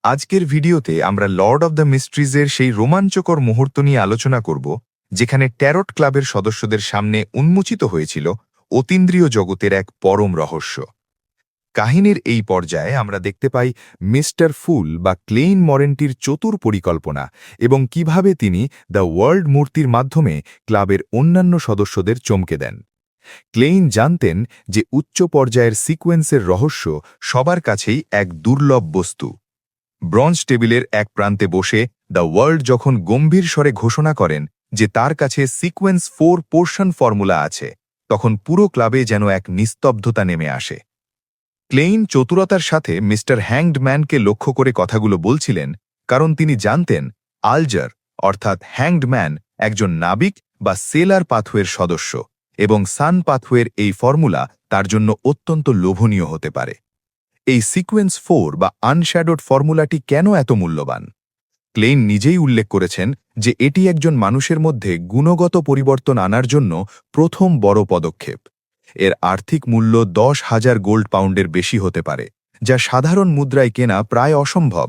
আজকের ভিডিওতে আমরা লর্ড অব দ্য মিস্ট্রিজের সেই রোমাঞ্চকর মুহূর্ত নিয়ে আলোচনা করব যেখানে ট্যারট ক্লাবের সদস্যদের সামনে উন্মোচিত হয়েছিল অতীন্দ্রিয় জগতের এক পরম রহস্য। কাহিনীর এই পর্যায়ে আমরা দেখতে পাই মিস্টার ফুল বা ক্লেইন মরেন্টির চতুর পরিকল্পনা এবং কিভাবে তিনি দ্য ওয়ার্ল্ড মূর্তির মাধ্যমে ক্লাবের অন্যান্য সদস্যদের চমকে দেন। ক্লেইন জানতেন যে উচ্চ পর্যায়ের সিকোয়েন্সের রহস্য সবার কাছেই এক দুর্লভ বস্তু। ব্রঞ্জ টেবিলের এক প্রান্তে বসে দ্য ওয়ার্ল্ড যখন গম্ভীর স্বরে ঘোষণা করেন যে তার কাছে সিকোয়েন্স 4 পোর্শন ফর্মুলা আছে, তখন পুরো ক্লাবে যেন এক নিস্তব্ধতা নেমে আসে। ক্লেইন চতুরতার সাথে মিস্টার হ্যাংড ম্যানকে লক্ষ্য করে কথাগুলো বলছিলেন, কারণ তিনি জানতেন আলজার অর্থাৎ হ্যাংড ম্যান একজন নাবিক বা সেলার পাথওয়ের সদস্য এবং সান পাথওয়ের এই ফর্মুলা তার জন্য অত্যন্ত লোভনীয় হতে পারে। এই সিকোয়েন্স 4 বা আনশ্যাডোড ফর্মুলাটি কেন এত মূল্যবান? ক্লেইন নিজেই উল্লেখ করেছেন যে এটি একজন মানুষের মধ্যে গুণগত পরিবর্তন আনার জন্য প্রথম বড় পদক্ষেপ। এর আর্থিক মূল্য 10,000 গোল্ড পাউন্ডের বেশি হতে পারে, যা সাধারণ মুদ্রায় কেনা প্রায় অসম্ভব।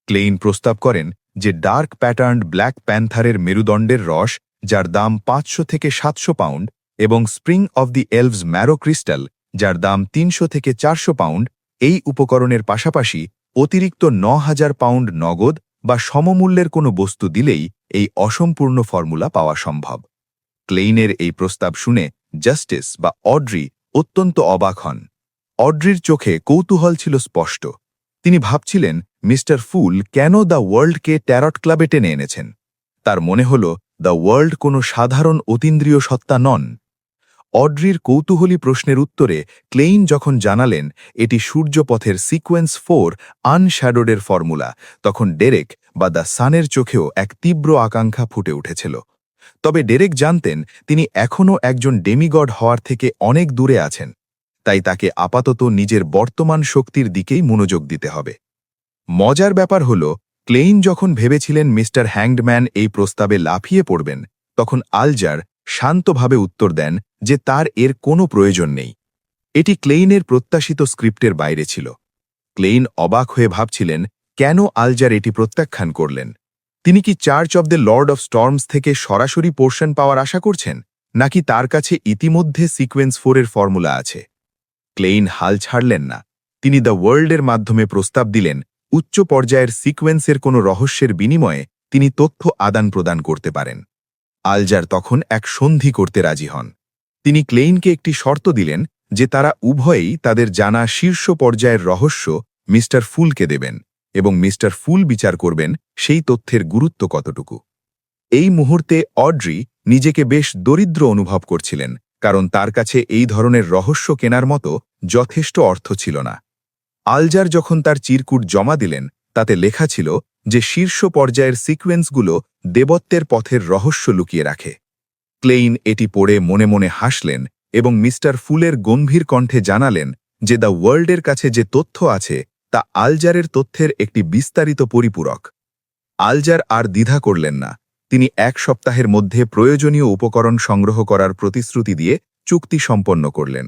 ক্লেইন প্রস্তাব করেন যে ডার্ক প্যাটার্নড ব্ল্যাক প্যান্থারের মেরুদণ্ডের রস, যার দাম 500 থেকে 700 পাউন্ড, এবং spring of the elves marrow crystal, যার দাম 300 থেকে 400 পাউন্ড, এই উপকরণের পাশাপাশি অতিরিক্ত 9,000 পাউন্ড নগদ বা সমমূল্যের কোনো বস্তু দিলেই এই অসম্পূর্ণ ফর্মুলা পাওয়া সম্ভব। ক্লেইনের এই প্রস্তাব শুনে জাস্টিস বা অড্রি অত্যন্ত অবাক হন। অড্রির চোখে কৌতূহল ছিল স্পষ্ট। তিনি ভাবছিলেন মিস্টার ফুল কেন দ্য ওয়ার্ল্ডকে ট্যারট ক্লাবে টেনে এনেছেন। তার মনে হল দ্য ওয়ার্ল্ড কোনো সাধারণ অতীন্দ্রিয় সত্তা নন। অড্রির কৌতূহলী প্রশ্নের উত্তরে ক্লেইন যখন জানালেন এটি সূর্যপথের সিকোয়েন্স 4 আনশ্যাডোডের ফর্মুলা, তখন ডেরেক বা দ্য সানের চোখেও এক তীব্র আকাঙ্ক্ষা ফুটে উঠেছিল। তবে ডেরেক জানতেন তিনি এখনও একজন ডেমিগড হওয়ার থেকে অনেক দূরে আছেন, তাই তাকে আপাতত নিজের বর্তমান শক্তির দিকেই মনোযোগ দিতে হবে। মজার ব্যাপার হল, ক্লেইন যখন ভেবেছিলেন মিস্টার হ্যাংডম্যান এই প্রস্তাবে লাফিয়ে পড়বেন, তখন আলজার শান্তভাবে উত্তর দেন যে তার এর কোনো প্রয়োজন নেই। এটি ক্লেইনের প্রত্যাশিত স্ক্রিপ্টের বাইরে ছিল। ক্লেইন অবাক হয়ে ভাবছিলেন কেন আলজার এটি প্রত্যাখ্যান করলেন। তিনি কি church of the Lord of storms থেকে সরাসরি পোর্শন পাওয়ার আশা করছেন, নাকি তার কাছে ইতিমধ্যে সিকোয়েন্স 4 এর ফর্মুলা আছে? ক্লেইন হাল ছাড়লেন না। তিনি দ্য ওয়ার্ল্ডের মাধ্যমে প্রস্তাব দিলেন উচ্চ পর্যায়ের সিকোয়েন্সের কোনো রহস্যের বিনিময়ে তিনি তথ্য আদান প্রদান করতে পারেন। আলজার তখন এক সন্ধি করতে রাজি হন। তিনি ক্লেইনকে একটি শর্ত দিলেন যে তারা উভয়েই তাদের জানা শীর্ষ পর্যায়ের রহস্য মিস্টার ফুলকে দেবেন এবং মিস্টার ফুল বিচার করবেন সেই তথ্যের গুরুত্ব কতটুকু। এই মুহূর্তে অড্রি নিজেকে বেশ দরিদ্র অনুভব করছিলেন, কারণ তার কাছে এই ধরনের রহস্য কেনার মতো যথেষ্ট অর্থ ছিল না। আলজার যখন তার চিরকুট জমা দিলেন, তাতে লেখা ছিল যে শীর্ষ পর্যায়ের সিকোয়েন্সগুলো দেবত্বের পথের রহস্য লুকিয়ে রাখে। ক্লেইন এটি পড়ে মনে মনে হাসলেন এবং মিস্টার ফুলের গম্ভীর কণ্ঠে জানালেন যে দ্য ওয়ার্ল্ডের কাছে যে তথ্য আছে তা আলজারের তথ্যের একটি বিস্তারিত পরিপূরক। আলজার আর দ্বিধা করলেন না। তিনি 1 সপ্তাহের মধ্যে প্রয়োজনীয় উপকরণ সংগ্রহ করার প্রতিশ্রুতি দিয়ে চুক্তি সম্পন্ন করলেন।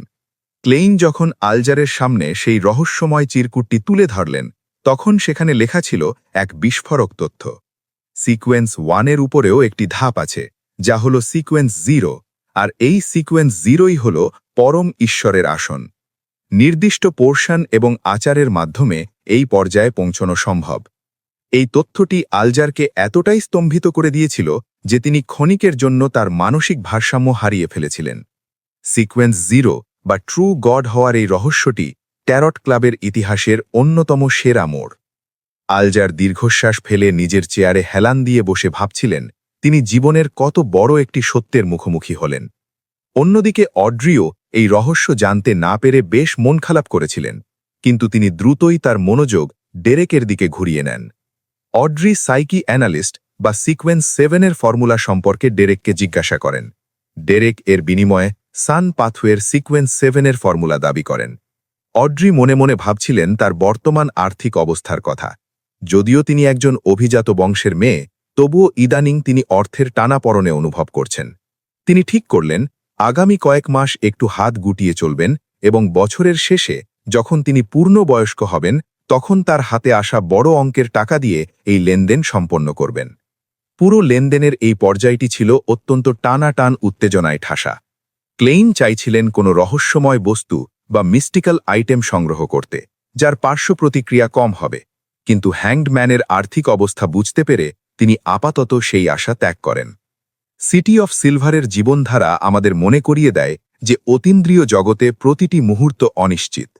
ক্লেইন যখন আলজারের সামনে সেই রহস্যময় চিরকুটটি তুলে ধরলেন, তখন সেখানে লেখা ছিল এক বিস্ফোরক তথ্য। সিকোয়েন্স 1 এর উপরেও একটি ধাপ আছে, যা হল সিকোয়েন্স 0, আর এই সিকোয়েন্স 0ই হল পরম ঈশ্বরের আসন। নির্দিষ্ট পোর্শন এবং আচারের মাধ্যমে এই পর্যায়ে পৌঁছানো সম্ভব। এই তথ্যটি আলজারকে এতটাই স্তম্ভিত করে দিয়েছিল যে তিনি ক্ষণিকের জন্য তার মানসিক ভারসাম্য হারিয়ে ফেলেছিলেন। সিকোয়েন্স 0 বা ট্রু গড হওয়ার এই রহস্যটি ট্যারট ক্লাবের ইতিহাসের অন্যতম সেরা মোড়। আলজার দীর্ঘশ্বাস ফেলে নিজের চেয়ারে হেলান দিয়ে বসে ভাবছিলেন তিনি জীবনের কত বড় একটি সত্যের মুখোমুখি হলেন। অন্যদিকে অড্রিও এই রহস্য জানতে না পেরে বেশ মন খারাপ করেছিলেন, কিন্তু তিনি দ্রুতই তার মনোযোগ ডেরেকের দিকে ঘুরিয়ে নেন। অড্রি সাইকি অ্যানালিস্ট বা সিকোয়েন্স 7 এর ফর্মুলা সম্পর্কে ডেরেককে জিজ্ঞাসা করেন। ডেরেক এর বিনিময়ে সান পাথওয়ের সিকোয়েন্স 7 এর ফর্মুলা দাবি করেন। অড্রি মনে মনে ভাবছিলেন তার বর্তমান আর্থিক অবস্থার কথা। যদিও তিনি একজন অভিজাত বংশের মেয়ে, তবুও ইদানিং তিনি অর্থের টানাপড়নে অনুভব করছেন। তিনি ঠিক করলেন আগামী কয়েক মাস একটু হাত গুটিয়ে চলবেন এবং বছরের শেষে যখন তিনি পূর্ণবয়স্ক হবেন, তখন তার হাতে আসা বড় অঙ্কের টাকা দিয়ে এই লেনদেন সম্পন্ন করবেন। পুরো লেনদেনের এই পর্যায়টি ছিল অত্যন্ত টানাটান উত্তেজনায় ঠাসা। ক্লেইন চাইছিলেন কোনো রহস্যময় বস্তু বা মিস্টিক্যাল আইটেম সংগ্রহ করতে, যার পার্শ্ব প্রতিক্রিয়া কম হবে, কিন্তু হ্যাংড ম্যানের আর্থিক অবস্থা বুঝতে পেরে তিনি আপাতত সেই আশা ত্যাগ করেন। সিটি অফ সিলভারের জীবনধারা আমাদের মনে করিয়ে দেয় যে অতীন্দ্রিয় জগতে প্রতিটি মুহূর্ত অনিশ্চিত।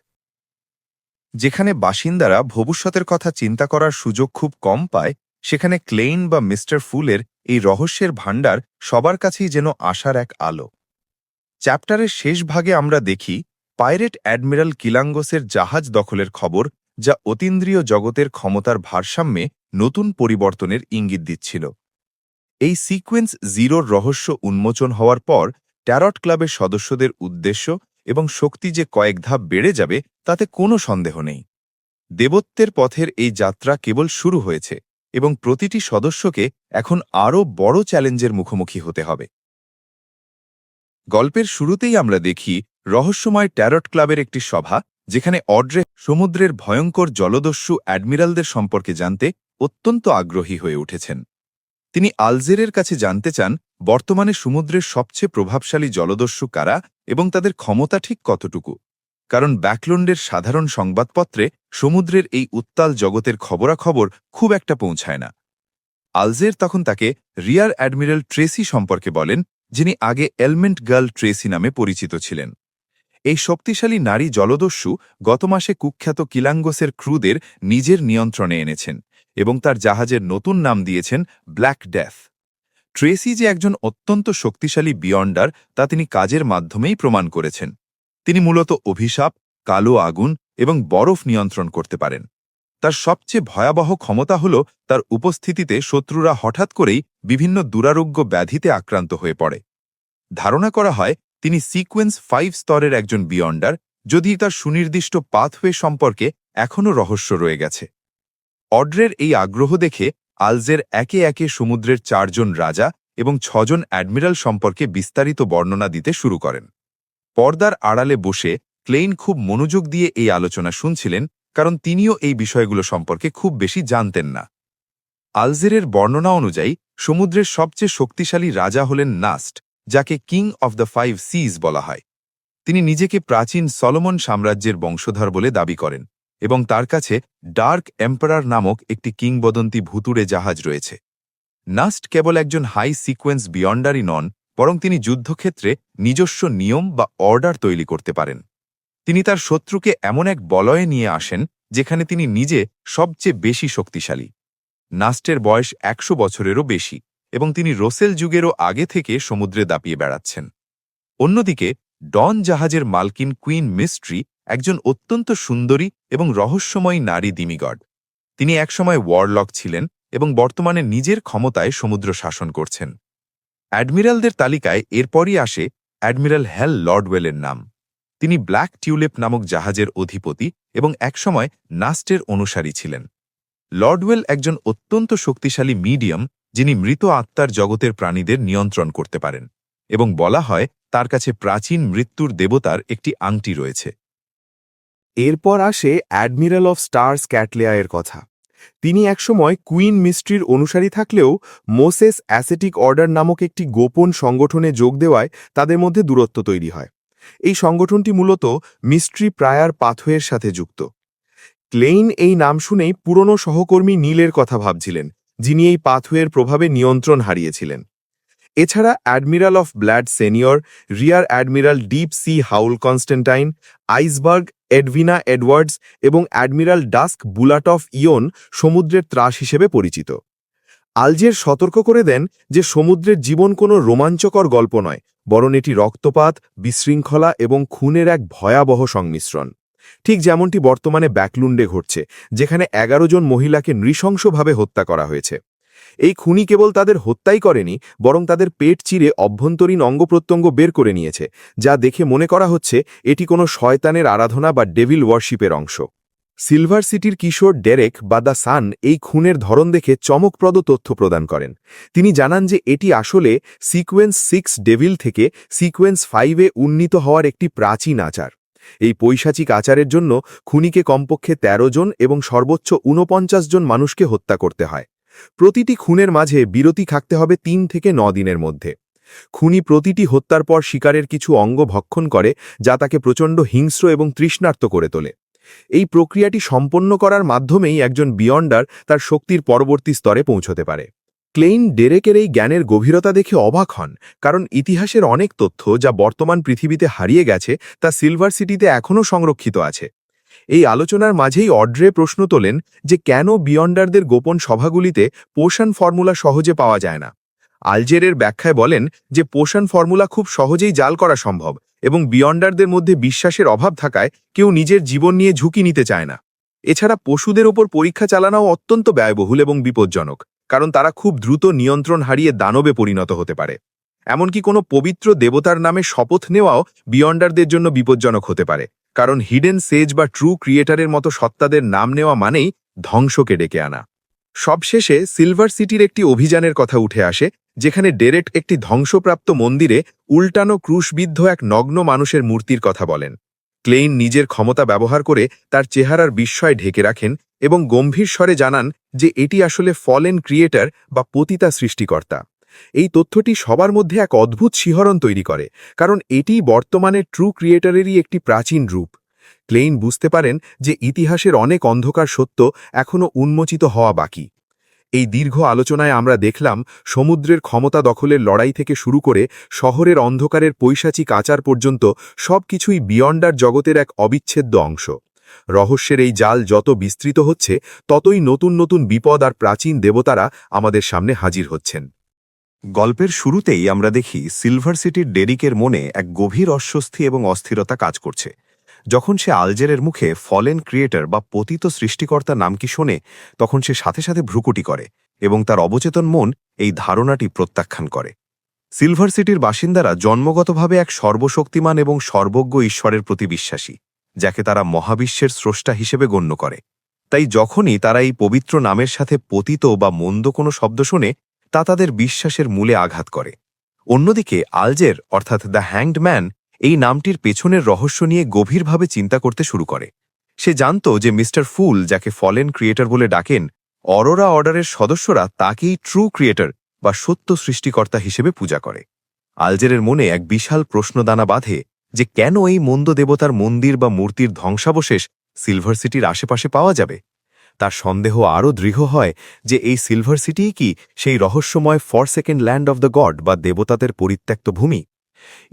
যেখানে বাসিন্দারা ভবিষ্যতের কথা চিন্তা করার সুযোগ খুব কম পায়, সেখানে ক্লেইন বা মিস্টার ফুলের এই রহস্যের ভাণ্ডার সবার কাছেই যেন আশার এক আলো। চ্যাপ্টারের শেষ ভাগে আমরা দেখি পাইরেট অ্যাডমিরাল কিলাঙ্গোসের জাহাজ দখলের খবর, যা অতীন্দ্রিয় জগতের ক্ষমতার ভারসাম্যে নতুন পরিবর্তনের ইঙ্গিত দিচ্ছিল। এই সিকোয়েন্স জিরোর রহস্য উন্মোচন হওয়ার পর ট্যারট ক্লাবের সদস্যদের উদ্দেশ্য এবং শক্তি যে কয়েক ধাপ বেড়ে যাবে তাতে কোনো সন্দেহ নেই। দেবত্বের পথের এই যাত্রা কেবল শুরু হয়েছে এবং প্রতিটি সদস্যকে এখন আরও বড় চ্যালেঞ্জের মুখোমুখি হতে হবে। গল্পের শুরুতেই আমরা দেখি রহস্যময় ট্যারট ক্লাবের একটি সভা, যেখানে অড্রে সমুদ্রের ভয়ঙ্কর জলদস্যু অ্যাডমিরালদের সম্পর্কে জানতে অত্যন্ত আগ্রহী হয়ে উঠেছেন। তিনি আলজেরের কাছে জানতে চান বর্তমানে সমুদ্রের সবচেয়ে প্রভাবশালী জলদস্যু কারা এবং তাদের ক্ষমতা ঠিক কতটুকু, কারণ ব্যাকলন্ডের সাধারণ সংবাদপত্রে সমুদ্রের এই উত্তাল জগতের খবরাখবর খুব একটা পৌঁছায় না। আলজের তখন তাকে রিয়ার অ্যাডমিরাল ট্রেসি সম্পর্কে বলেন, যিনি আগে এলমেন্ট গার্ল ট্রেসি নামে পরিচিত ছিলেন। এই শক্তিশালী নারী জলদস্যু গত মাসে কুখ্যাত কিলাঙ্গোসের ক্রুদের নিজের নিয়ন্ত্রণে এনেছেন এবং তার জাহাজের নতুন নাম দিয়েছেন ব্ল্যাক ডেথ। ট্রেসি যে একজন অত্যন্ত শক্তিশালী বিয়ন্ডার তা তিনি কাজের মাধ্যমেই প্রমাণ করেছেন। তিনি মূলত অভিশাপ, কালো আগুন এবং বরফ নিয়ন্ত্রণ করতে পারেন। তার সবচেয়ে ভয়াবহ ক্ষমতা হল তার উপস্থিতিতে শত্রুরা হঠাৎ করেই বিভিন্ন দুরারোগ্য ব্যাধিতে আক্রান্ত হয়ে পড়ে। ধারণা করা হয় তিনি সিকোয়েন্স 5 স্তরের একজন বিয়ন্ডার, যদি তার সুনির্দিষ্ট পাথওয়ে সম্পর্কে এখনও রহস্য রয়ে গেছে। অড্রের এই আগ্রহ দেখে আলজের একে একে সমুদ্রের 4 জন রাজা এবং 6 জন অ্যাডমিরাল সম্পর্কে বিস্তারিত বর্ণনা দিতে শুরু করেন। পর্দার আড়ালে বসে ক্লেইন খুব মনোযোগ দিয়ে এই আলোচনা শুনছিলেন, কারণ তিনিও এই বিষয়গুলো সম্পর্কে খুব বেশি জানতেন না। আলজেরের বর্ণনা অনুযায়ী সমুদ্রের সবচেয়ে শক্তিশালী রাজা হলেন নাস্ট, যাকে কিং অফ দ্য 5 সিজ বলা হয়। তিনি নিজেকে প্রাচীন সলোমন সাম্রাজ্যের বংশধর বলে দাবি করেন এবং তার কাছে ডার্ক এম্পারার নামক একটি কিংবদন্তি ভুতুড়ে জাহাজ রয়েছে। নাস্ট কেবল একজন হাই সিকোয়েন্স বিয়ন্ডারই নন, বরং তিনি যুদ্ধক্ষেত্রে নিজস্ব নিয়ম বা অর্ডার তৈরি করতে পারেন। তিনি তার শত্রুকে এমন এক বলয়ে নিয়ে আসেন যেখানে তিনি নিজে সবচেয়ে বেশি শক্তিশালী। নাস্টের বয়স 100 বছরেরও বেশি এবং তিনি রোসেল যুগেরও আগে থেকে সমুদ্রে দাপিয়ে বেড়াচ্ছেন। অন্যদিকে ডন জাহাজের মালকিন কুইন মিস্ট্রি একজন অত্যন্ত সুন্দরী এবং রহস্যময়ী নারী ডিমিগড। তিনি একসময় ওয়ারলক ছিলেন এবং বর্তমানে নিজের ক্ষমতায় সমুদ্র শাসন করছেন। অ্যাডমিরালদের তালিকায় এরপরই আসে অ্যাডমিরাল হ্যাল লর্ডওয়েলের নাম। তিনি ব্ল্যাক টিউলিপ নামক জাহাজের অধিপতি এবং একসময় নাস্টের অনুসারী ছিলেন। লর্ডওয়েল একজন অত্যন্ত শক্তিশালী মিডিয়াম, যিনি মৃত আত্মার জগতের প্রাণীদের নিয়ন্ত্রণ করতে পারেন এবং বলা হয় তার কাছে প্রাচীন মৃত্যুর দেবতার একটি আংটি রয়েছে। এরপর আসে অ্যাডমিরাল অফ স্টার্স ক্যাটলেয়ার কথা। তিনি একসময় কুইন মিস্ট্রির অনুসারী থাকলেও মোসেস অ্যাসেটিক অর্ডার নামক একটি গোপন সংগঠনে যোগ দেওয়ায় তাদের মধ্যে দূরত্ব তৈরি হয়। এই সংগঠনটি মূলত মিস্ট্রি প্রায়ার পাথওয়ের সাথে যুক্ত। ক্লেইন এই নাম শুনেই পুরনো সহকর্মী নীলের কথা ভাবছিলেন, যিনি এই পাথওয়ের প্রভাবে নিয়ন্ত্রণ হারিয়েছিলেন। এছাড়া admiral of blood Senor, rear admiral deep sea howl Constantine, iceberg Edwina Edwards এবং অ্যাডমিরাল ডাস্ক বুলাটফ ইয়ন সমুদ্রের ত্রাস হিসেবে পরিচিত। আলজের সতর্ক করে দেন যে সমুদ্রের জীবন কোনো রোমাঞ্চকর গল্প নয়, বরং এটি রক্তপাত, বিশৃঙ্খলা এবং খুনের এক ভয়াবহ সংমিশ্রণ। ঠিক যেমনটি বর্তমানে ব্যাকলুন্ডে ঘটছে, যেখানে 11 জন মহিলাকে নৃশংসভাবে হত্যা করা হয়েছে। এই খুনি কেবল তাদের হত্যাই করেনি, বরং তাদের পেট চিরে অভ্যন্তরীণ অঙ্গপ্রত্যঙ্গ বের করে নিয়েছে, যা দেখে মনে করা হচ্ছে এটি কোনো শয়তানের আরাধনা বা ডেভিল ওয়ার্শিপের অংশ। সিলভার সিটির কিশোর ডেরেক বা দ্য সান এই খুনের ধরন দেখে চমকপ্রদ তথ্য প্রদান করেন। তিনি জানান যে এটি আসলে সিকোয়েন্স 6 ডেভিল থেকে সিকোয়েন্স 5-এ উন্নীত হওয়ার একটি প্রাচীন আচার। এই পৈশাচিক আচারের জন্য খুনিকে কমপক্ষে ১৩ জন এবং সর্বোচ্চ ৪৯ জন মানুষকে হত্যা করতে হয়। প্রতিটি খুনের মাঝে বিরতি থাকতে হবে ৩ থেকে ৯ দিনের মধ্যে। খুনি প্রতিটি হত্যার পর শিকারের কিছু অঙ্গ ভক্ষণ করে, যা তাকে প্রচণ্ড হিংস্র এবং তৃষ্ণার্ত করে তোলে। এই প্রক্রিয়াটি সম্পন্ন করার মাধ্যমেই একজন বিয়ন্ডার তার শক্তির পরবর্তী স্তরে পৌঁছতে পারে। ক্লেইন ডেরেকের এই জ্ঞানের গভীরতা দেখে অবাক হন, কারণ ইতিহাসের অনেক তথ্য যা বর্তমান পৃথিবীতে হারিয়ে গেছে তা সিলভার সিটিতে এখনও সংরক্ষিত আছে। এই আলোচনার মাঝেই অড্রে প্রশ্ন তোলেন যে কেন বিয়ন্ডারদের গোপন সভাগুলিতে পোষণ ফর্মুলা সহজে পাওয়া যায় না। আলজেরের ব্যাখ্যায় বলেন যে পোষণ ফর্মুলা খুব সহজেই জাল করা সম্ভব এবং বিয়ন্ডারদের মধ্যে বিশ্বাসের অভাব থাকায় কেউ নিজের জীবন নিয়ে ঝুঁকি নিতে চায় না। এছাড়া পশুদের ওপর পরীক্ষা চালানোও অত্যন্ত ব্যয়বহুল এবং বিপজ্জনক, কারণ তারা খুব দ্রুত নিয়ন্ত্রণ হারিয়ে দানবে পরিণত হতে পারে। এমনকি কোনো পবিত্র দেবতার নামে শপথ নেওয়াও বিয়ন্ডারদের জন্য বিপজ্জনক হতে পারে, কারণ হিডেন সেজ বা ট্রু ক্রিয়েটারের মতো সত্তাদের নাম নেওয়া মানেই ধ্বংসকে ডেকে আনা। সবশেষে সিলভার সিটির একটি অভিযানের কথা উঠে আসে, যেখানে ডেরেক একটি ধ্বংসপ্রাপ্ত মন্দিরে উল্টানো ক্রুশবিদ্ধ এক নগ্ন মানুষের মূর্তির কথা বলেন। ক্লেইন নিজের ক্ষমতা ব্যবহার করে তার চেহারার বিস্ময় ঢেকে রাখেন এবং গম্ভীর স্বরে জানান যে এটি আসলে ফলেন ক্রিয়েটার বা পতিতা সৃষ্টিকর্তা। এই তথ্যটি সবার মধ্যে এক অদ্ভুত শিহরণ তৈরি করে, কারণ এটি বর্তমানে ট্রু ক্রিয়েটারেরই একটি প্রাচীন রূপ। ক্লেইন বুঝতে পারেন যে ইতিহাসের অনেক অন্ধকার সত্য এখনও উন্মোচিত হওয়া বাকি। এই দীর্ঘ আলোচনায় আমরা দেখলাম সমুদ্রের ক্ষমতা দখলের লড়াই থেকে শুরু করে শহরের অন্ধকারের পৈশাচিক আচার পর্যন্ত সবকিছুই বিয়ন্ডার জগতের এক অবিচ্ছেদ্য অংশ। রহস্যের এই জাল যত বিস্তৃত হচ্ছে, ততই নতুন নতুন বিপদ আর প্রাচীন দেবতারা আমাদের সামনে হাজির হচ্ছেন। গল্পের শুরুতেই আমরা দেখি সিলভার সিটির ডেরিকের মনে এক গভীর অস্বস্তি এবং অস্থিরতা কাজ করছে। যখন সে আলজেরের মুখে ফলেন ক্রিয়েটার বা পতিত সৃষ্টিকর্তা নামটি শোনে, তখন সে সাথে সাথে ভ্রুকুটি করে এবং তার অবচেতন মন এই ধারণাটি প্রত্যাখ্যান করে। সিলভার সিটির বাসিন্দারা জন্মগতভাবে এক সর্বশক্তিমান এবং সর্বজ্ঞ ঈশ্বরের প্রতি বিশ্বাসী, যাকে তারা মহাবিশ্বের স্রষ্টা হিসেবে গণ্য করে। তাই যখনই তারা এই পবিত্র নামের সাথে পতিত বা মন্দ কোনো শব্দ শোনে, তা তাদের বিশ্বাসের মূলে আঘাত করে। অন্যদিকে আলজের অর্থাৎ দ্য হ্যাংড ম্যান এই নামটির পেছনের রহস্য নিয়ে গভীরভাবে চিন্তা করতে শুরু করে। সে জানত যে মিস্টার ফুল, যাকে ফলেন ক্রিয়েটার বলে ডাকেন, অরোরা অর্ডারের সদস্যরা তাকেই ট্রু ক্রিয়েটার বা সত্য সৃষ্টিকর্তা হিসেবে পূজা করে। আলজেরের মনে এক বিশাল প্রশ্নদানা বাঁধে যে কেন এই মন্দ দেবতার মন্দির বা মূর্তির ধ্বংসাবশেষ সিলভার সিটির আশেপাশে পাওয়া যাবে। তার সন্দেহ আরও দৃঢ় হয় যে এই সিলভার সিটিই কি সেই রহস্যময় ফরসেকেন্ড ল্যান্ড অব দ্য গড বা দেবতাদের পরিত্যক্ত ভূমি।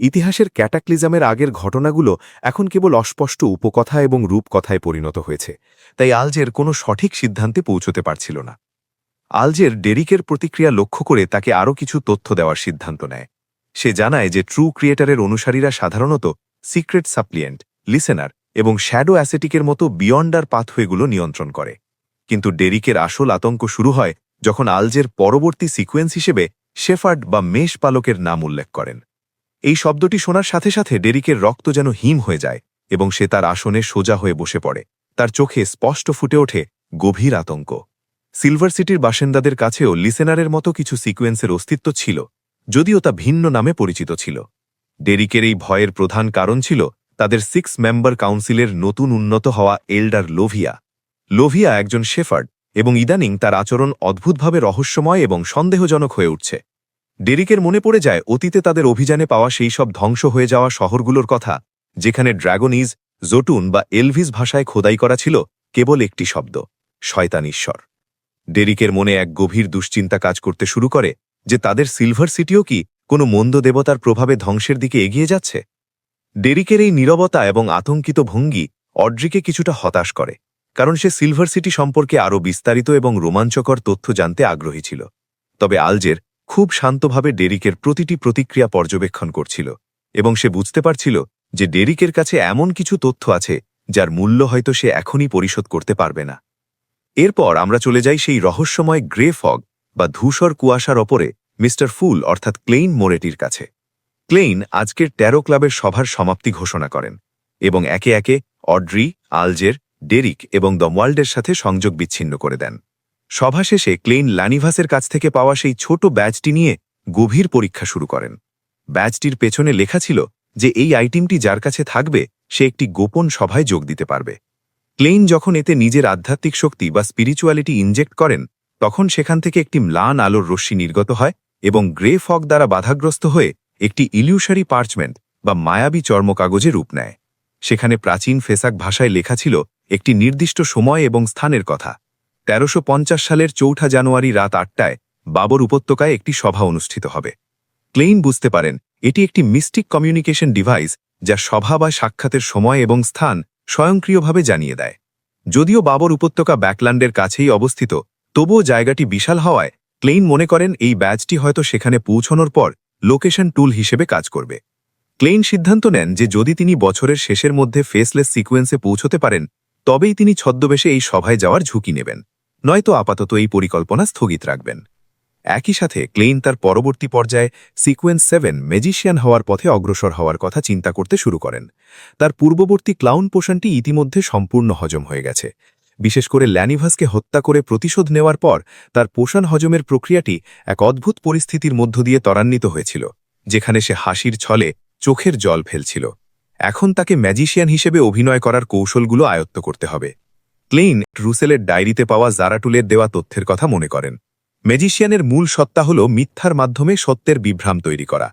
ইতিহাসের ক্যাটাক্লিজমের আগের ঘটনাগুলো এখন কেবল অস্পষ্ট উপকথা এবং রূপকথায় পরিণত হয়েছে, তাই আলজের কোনো সঠিক সিদ্ধান্তে পৌঁছতে পারছিল না। আলজের ডেরিকের প্রতিক্রিয়া লক্ষ্য করে তাকে আরও কিছু তথ্য দেওয়ার সিদ্ধান্ত নেয়। সে জানায় যে ট্রু ক্রিয়েটারের অনুসারীরা সাধারণত সিক্রেট সাপ্লিয়েন্ট, লিসেনার এবং শ্যাডো অ্যাসেটিকের মতো বিয়ন্ডার পাথওয়েগুলো নিয়ন্ত্রণ করে। কিন্তু ডেরিকের আসল আতঙ্ক শুরু হয় যখন আলজের পরবর্তী সিকোয়েন্স হিসেবে শেফার্ড বা মেষ পালকের নাম উল্লেখ করেন। এই শব্দটি শোনার সাথে সাথে ডেরিকের রক্ত যেন হিম হয়ে যায় এবং সে তার আসনে সোজা হয়ে বসে পড়ে। তার চোখে স্পষ্ট ফুটে ওঠে গভীর আতঙ্ক। সিলভার সিটির বাসিন্দাদের কাছেও লিসেনারের মতো কিছু সিকোয়েন্সের অস্তিত্ব ছিল, যদিও তা ভিন্ন নামে পরিচিত ছিল। ডেরিকের এই ভয়ের প্রধান কারণ ছিল তাদের 6 মেম্বার কাউন্সিলের নতুন উন্নত হওয়া এল্ডার লোভিয়া। লোভিয়া একজন শেফার্ড এবং ইদানিং তার আচরণ অদ্ভুতভাবে রহস্যময় এবং সন্দেহজনক হয়ে উঠছে। ডেরিকের মনে পড়ে যায় অতীতে তাদের অভিযানে পাওয়া সেই সব ধ্বংস হয়ে যাওয়া শহরগুলোর কথা, যেখানে ড্রাগনিজ, জোটুন বা এলভিস ভাষায় খোদাই করা ছিল কেবল একটি শব্দ, শয়তান ঈশ্বর। ডেরিকের মনে এক গভীর দুশ্চিন্তা কাজ করতে শুরু করে যে তাদের সিলভার সিটিও কি কোনো মন্দ দেবতার প্রভাবে ধ্বংসের দিকে এগিয়ে যাচ্ছে। ডেরিকের এই নীরবতা এবং আতঙ্কিত ভঙ্গি অড্রিকে কিছুটা হতাশ করে, কারণ সে সিলভার সিটি সম্পর্কে আরও বিস্তারিত এবং রোমাঞ্চকর তথ্য জানতে আগ্রহী ছিল। তবে আলজের খুব শান্তভাবে ডেরিকের প্রতিটি প্রতিক্রিয়া পর্যবেক্ষণ করছিল এবং সে বুঝতে পারছিল যে ডেরিকের কাছে এমন কিছু তথ্য আছে যার মূল্য হয়তো সে এখনই পরিশোধ করতে পারবে না। এরপর আমরা চলে যাই সেই রহস্যময় গ্রে ফগ বা ধূসর কুয়াশার ওপরে মিস্টার ফুল অর্থাৎ ক্লেইন মোরেটির কাছে। ক্লেইন আজকের 13 ক্লাবের সভার সমাপ্তি ঘোষণা করেন এবং একে একে অড্রি, আলজের, ডেরিক এবং দ্য ওয়ার্ল্ডের সাথে সংযোগ বিচ্ছিন্ন করে দেন। সভা শেষে ক্লেইন ল্যানিভাসের কাছ থেকে পাওয়া সেই ছোট ব্যাজটি নিয়ে গভীর পরীক্ষা শুরু করেন। ব্যাজটির পেছনে লেখা ছিল যে এই আইটেমটি যার কাছে থাকবে সে একটি গোপন সভায় যোগ দিতে পারবে। ক্লেইন যখন এতে নিজের আধ্যাত্মিক শক্তি বা স্পিরিচুয়ালিটি ইনজেক্ট করেন, তখন সেখান থেকে একটি ম্লান আলোর রশ্মি নির্গত হয় এবং গ্রে ফগ দ্বারা বাধাগ্রস্ত হয়ে একটি ইলিউশারি পার্চমেন্ট বা মায়াবী চর্মকাগজে রূপ নেয়। সেখানে প্রাচীন ফেসাক ভাষায় লেখা ছিল একটি নির্দিষ্ট সময় এবং স্থানের কথা। 1350 সালের 4 জানুয়ারি রাত 8টায় বাবর উপত্যকায় একটি সভা অনুষ্ঠিত হবে। ক্লেইন বুঝতে পারেন এটি একটি মিস্টিক কমিউনিকেশন ডিভাইস যা সভা বা সাক্ষাতের সময় এবং স্থান স্বয়ংক্রিয়ভাবে জানিয়ে দেয়। যদিও বাবর উপত্যকা ব্যাকল্যান্ডের কাছেই অবস্থিত, তবুও জায়গাটি বিশাল হওয়ায় ক্লেইন মনে করেন এই ব্যাচটি হয়তো সেখানে পৌঁছানোর পর লোকেশন টুল হিসেবে কাজ করবে। ক্লেইন সিদ্ধান্ত নেন যে যদি তিনি বছরের শেষের মধ্যে ফেসলেস সিকোয়েন্সে পৌঁছতে পারেন, তবেই তিনি ছদ্মবেশে এই সভায় যাওয়ার ঝুঁকি নেবেন, নয়তো আপাতত এই পরিকল্পনা স্থগিত রাখবেন। একই সাথে ক্লেইন তার পরবর্তী পর্যায়ে সিকোয়েন্স 7 ম্যাজিশিয়ান হওয়ার পথে অগ্রসর হওয়ার কথা চিন্তা করতে শুরু করেন। তার পূর্ববর্তী ক্লাউন পোশনটি ইতিমধ্যে সম্পূর্ণ হজম হয়ে গেছে। বিশেষ করে ল্যানিভাসকে হত্যা করে প্রতিশোধ নেওয়ার পর তার পোষণ হজমের প্রক্রিয়াটি এক অদ্ভুত পরিস্থিতির মধ্য দিয়ে ত্বরান্বিত হয়েছিল, যেখানে সে হাসির ছলে চোখের জল ফেলছিল। এখন তাকে ম্যাজিশিয়ান হিসেবে অভিনয় করার কৌশলগুলো আয়ত্ত করতে হবে। ক্লেইন রুসেলের ডায়েরিতে পাওয়া জারাটুলের দেওয়া তথ্যের কথা মনে করেন। ম্যাজিশিয়ানের মূল সত্তা হল মিথ্যার মাধ্যমে সত্যের বিভ্রাম তৈরি করা।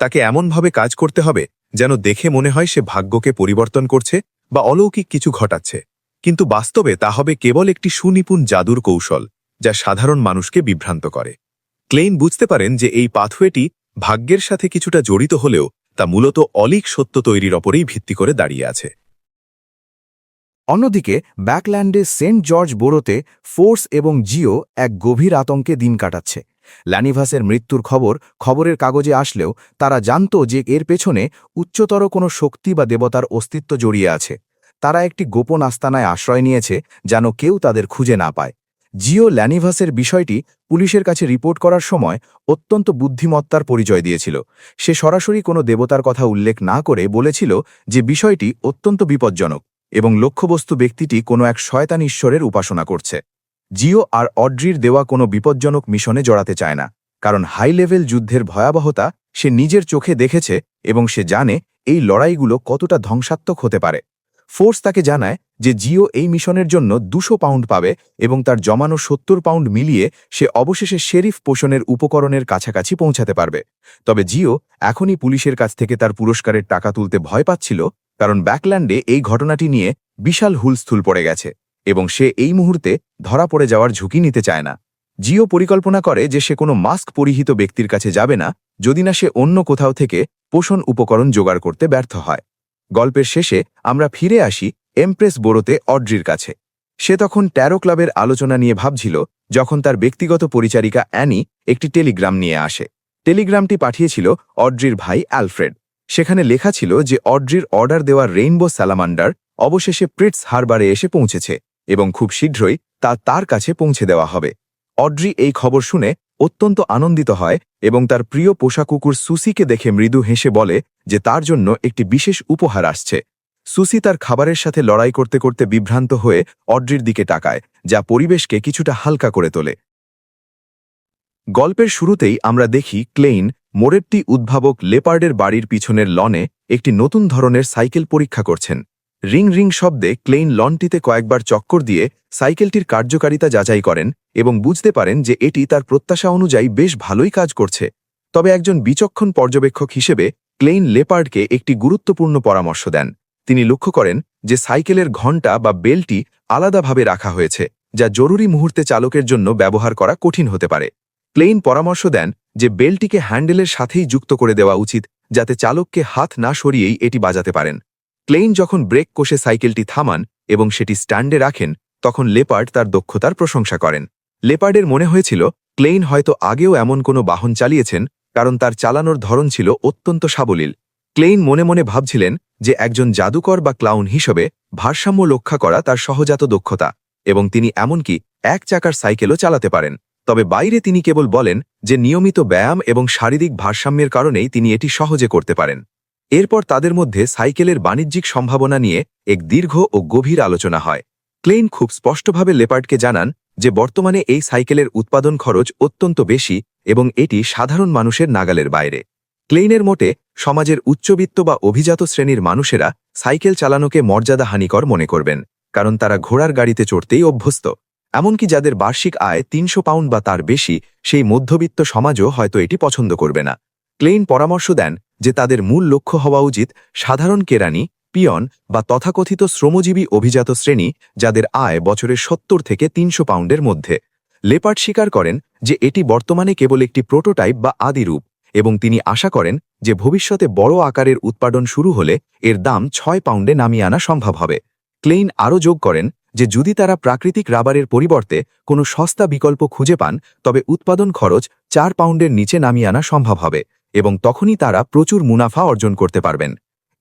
তাকে এমনভাবে কাজ করতে হবে যেন দেখে মনে হয় সে ভাগ্যকে পরিবর্তন করছে বা অলৌকিক কিছু ঘটাচ্ছে, কিন্তু বাস্তবে তা হবে কেবল একটি সুনিপুণ জাদুর কৌশল যা সাধারণ মানুষকে বিভ্রান্ত করে। ক্লেইন বুঝতে পারেন যে এই পাথওয়েটি ভাগ্যের সাথে কিছুটা জড়িত হলেও তা মূলত অলীক সত্য তৈরির ওপরেই ভিত্তি করে দাঁড়িয়ে আছে। অন্যদিকে ব্যাকল্যান্ডে সেন্ট জর্জ বোরোতে ফোর্স এবং জিও এক গভীর আতঙ্কে দিন কাটাচ্ছে। ল্যানিভাসের মৃত্যুর খবরের কাগজে আসলেও তারা জানত যে এর পেছনে উচ্চতর কোনো শক্তি বা দেবতার অস্তিত্ব জড়িয়ে আছে। তারা একটি গোপন আস্তানায় আশ্রয় নিয়েছে যেন কেউ তাদের খুঁজে না পায়। জিও ল্যানিভাসের বিষয়টি পুলিশের কাছে রিপোর্ট করার সময় অত্যন্ত বুদ্ধিমত্তার পরিচয় দিয়েছিল। সে সরাসরি কোনো দেবতার কথা উল্লেখ না করে বলেছিল যে বিষয়টি অত্যন্ত বিপজ্জনক এবং লক্ষ্যবস্তু ব্যক্তিটি কোনো এক শয়তান ঈশ্বরের উপাসনা করছে। জিও আর অড্রির দেওয়া কোনো বিপজ্জনক মিশনে জড়াতে চায় না, কারণ হাই লেভেল যুদ্ধের ভয়াবহতা সে নিজের চোখে দেখেছে এবং সে জানে এই লড়াইগুলো কতটা ধ্বংসাত্মক হতে পারে। ফোর্স তাকে জানায় যে জিও এই মিশনের জন্য 200 পাউন্ড পাবে এবং তার জমানো 70 পাউন্ড মিলিয়ে সে অবশেষে শেরিফ পোষণের উপকরণের কাছাকাছি পৌঁছাতে পারবে। তবে জিও এখনই পুলিশের কাছ থেকে তার পুরস্কারের টাকা তুলতে ভয় পাচ্ছিল, কারণ ব্যাকল্যান্ডে এই ঘটনাটি নিয়ে বিশাল হুলস্থুল পড়ে গেছে এবং সে এই মুহূর্তে ধরা পড়ে যাওয়ার ঝুঁকি নিতে চায় না। জিও পরিকল্পনা করে যে সে কোনো মাস্ক পরিহিত ব্যক্তির কাছে যাবে না যদি না সে অন্য কোথাও থেকে পোষণ উপকরণ জোগাড় করতে ব্যর্থ হয়। গল্পের শেষে আমরা ফিরে আসি এমপ্রেস বোরোতে অড্রির কাছে। সে তখন ট্যারো ক্লাবের আলোচনা নিয়ে ভাবছিল যখন তার ব্যক্তিগত পরিচারিকা অ্যানি একটি টেলিগ্রাম নিয়ে আসে। টেলিগ্রামটি পাঠিয়েছিল অড্রির ভাই অ্যালফ্রেড। সেখানে লেখা ছিল যে অড্রির অর্ডার দেওয়া রেইনবো স্যালামান্ডার অবশেষে প্রিটস হারবারে এসে পৌঁছেছে এবং খুব শীঘ্রই তা তার কাছে পৌঁছে দেওয়া হবে। অড্রি এই খবর শুনে অত্যন্ত আনন্দিত হয় এবং তার প্রিয় পোষা কুকুর সুসিকে দেখে মৃদু হেসে বলে যে তার জন্য একটি বিশেষ উপহার আসছে। সুসি তার খাবারের সাথে লড়াই করতে করতে বিভ্রান্ত হয়ে অড্রির দিকে তাকায়, যা পরিবেশকে কিছুটা হালকা করে তোলে। গল্পের শুরুতেই আমরা দেখি ক্লেইন মোরেট্টি উদ্ভাবক লেপার্ডের বাড়ির পিছনের লনে একটি নতুন ধরনের সাইকেল পরীক্ষা করছেন। রিং রিং শব্দে ক্লেইন লনটিতে কয়েকবার চক্কর দিয়ে সাইকেলটির কার্যকারিতা যাচাই করেন এবং বুঝতে পারেন যে এটি তার প্রত্যাশা অনুযায়ী বেশ ভালোই কাজ করছে। তবে একজন বিচক্ষণ পর্যবেক্ষক হিসেবে ক্লেইন লেপার্ডকে একটি গুরুত্বপূর্ণ পরামর্শ দেন। তিনি লক্ষ্য করেন যে সাইকেলের ঘণ্টা বা বেলটি আলাদাভাবে রাখা হয়েছে, যা জরুরি মুহূর্তে চালকের জন্য ব্যবহার করা কঠিন হতে পারে। ক্লেইন পরামর্শ দেন যে বেলটিকে হ্যান্ডেলের সাথেই যুক্ত করে দেওয়া উচিত, যাতে চালককে হাত না সরিয়েই এটি বাজাতে পারেন। ক্লেইন যখন ব্রেক কষে সাইকেলটি থামান এবং সেটি স্ট্যান্ডে রাখেন, তখন লেপার্ড তার দক্ষতার প্রশংসা করেন। লেপার্ডের মনে হয়েছিল ক্লেইন হয়তো আগেও এমন কোনো বাহন চালিয়েছেন, কারণ তার চালানোর ধরন ছিল অত্যন্ত সাবলীল। ক্লেইন মনে মনে ভাবছিলেন যে একজন জাদুকর বা ক্লাউন হিসেবে ভারসাম্য রক্ষা করা তার সহজাত দক্ষতা এবং তিনি এমনকি এক চাকার সাইকেলও চালাতে পারেন। তবে বাইরে তিনি কেবল বলেন যে নিয়মিত ব্যায়াম এবং শারীরিক ভারসাম্যের কারণেই তিনি এটি সহজে করতে পারেন। এরপর তাদের মধ্যে সাইকেলের বাণিজ্যিক সম্ভাবনা নিয়ে এক দীর্ঘ ও গভীর আলোচনা হয়। ক্লেইন খুব স্পষ্টভাবে লেপার্ডকে জানান যে বর্তমানে এই সাইকেলের উৎপাদন খরচ অত্যন্ত বেশি এবং এটি সাধারণ মানুষের নাগালের বাইরে। ক্লেইনের মতে সমাজের উচ্চবিত্ত বা অভিজাত শ্রেণীর মানুষেরা সাইকেল চালানোকে মর্যাদাহানিকর মনে করবেন, কারণ তারা ঘোড়ার গাড়িতে চড়তেই অভ্যস্ত। এমনকি যাদের বার্ষিক আয় ৩০০ পাউন্ড বা তার বেশি, সেই মধ্যবিত্ত সমাজও হয়তো এটি পছন্দ করবে না। ক্লেইন পরামর্শ দেন যে তাদের মূল লক্ষ্য হওয়া উচিত সাধারণ কেরানি, পিয়ন বা তথাকথিত শ্রমজীবী অভিজাত শ্রেণী, যাদের আয় বছরে ৭০ থেকে ৩০০ পাউন্ডের মধ্যে। লেপার্ড স্বীকার করেন যে এটি বর্তমানে কেবল একটি প্রোটোটাইপ বা আদিরূপ, এবং তিনি আশা করেন যে ভবিষ্যতে বড় আকারের উৎপাদন শুরু হলে এর দাম ৬ পাউন্ডে নামিয়ে আনা সম্ভব হবে। ক্লেইন আরও যোগ করেন যে যদি তারা প্রাকৃতিক রাবারের পরিবর্তে কোনো সস্তা বিকল্প খুঁজে পান, তবে উৎপাদন খরচ ৪ পাউন্ডের নিচে নামিয়ে আনা সম্ভব হবে, এবং তখনই তারা প্রচুর মুনাফা অর্জন করতে পারবেন।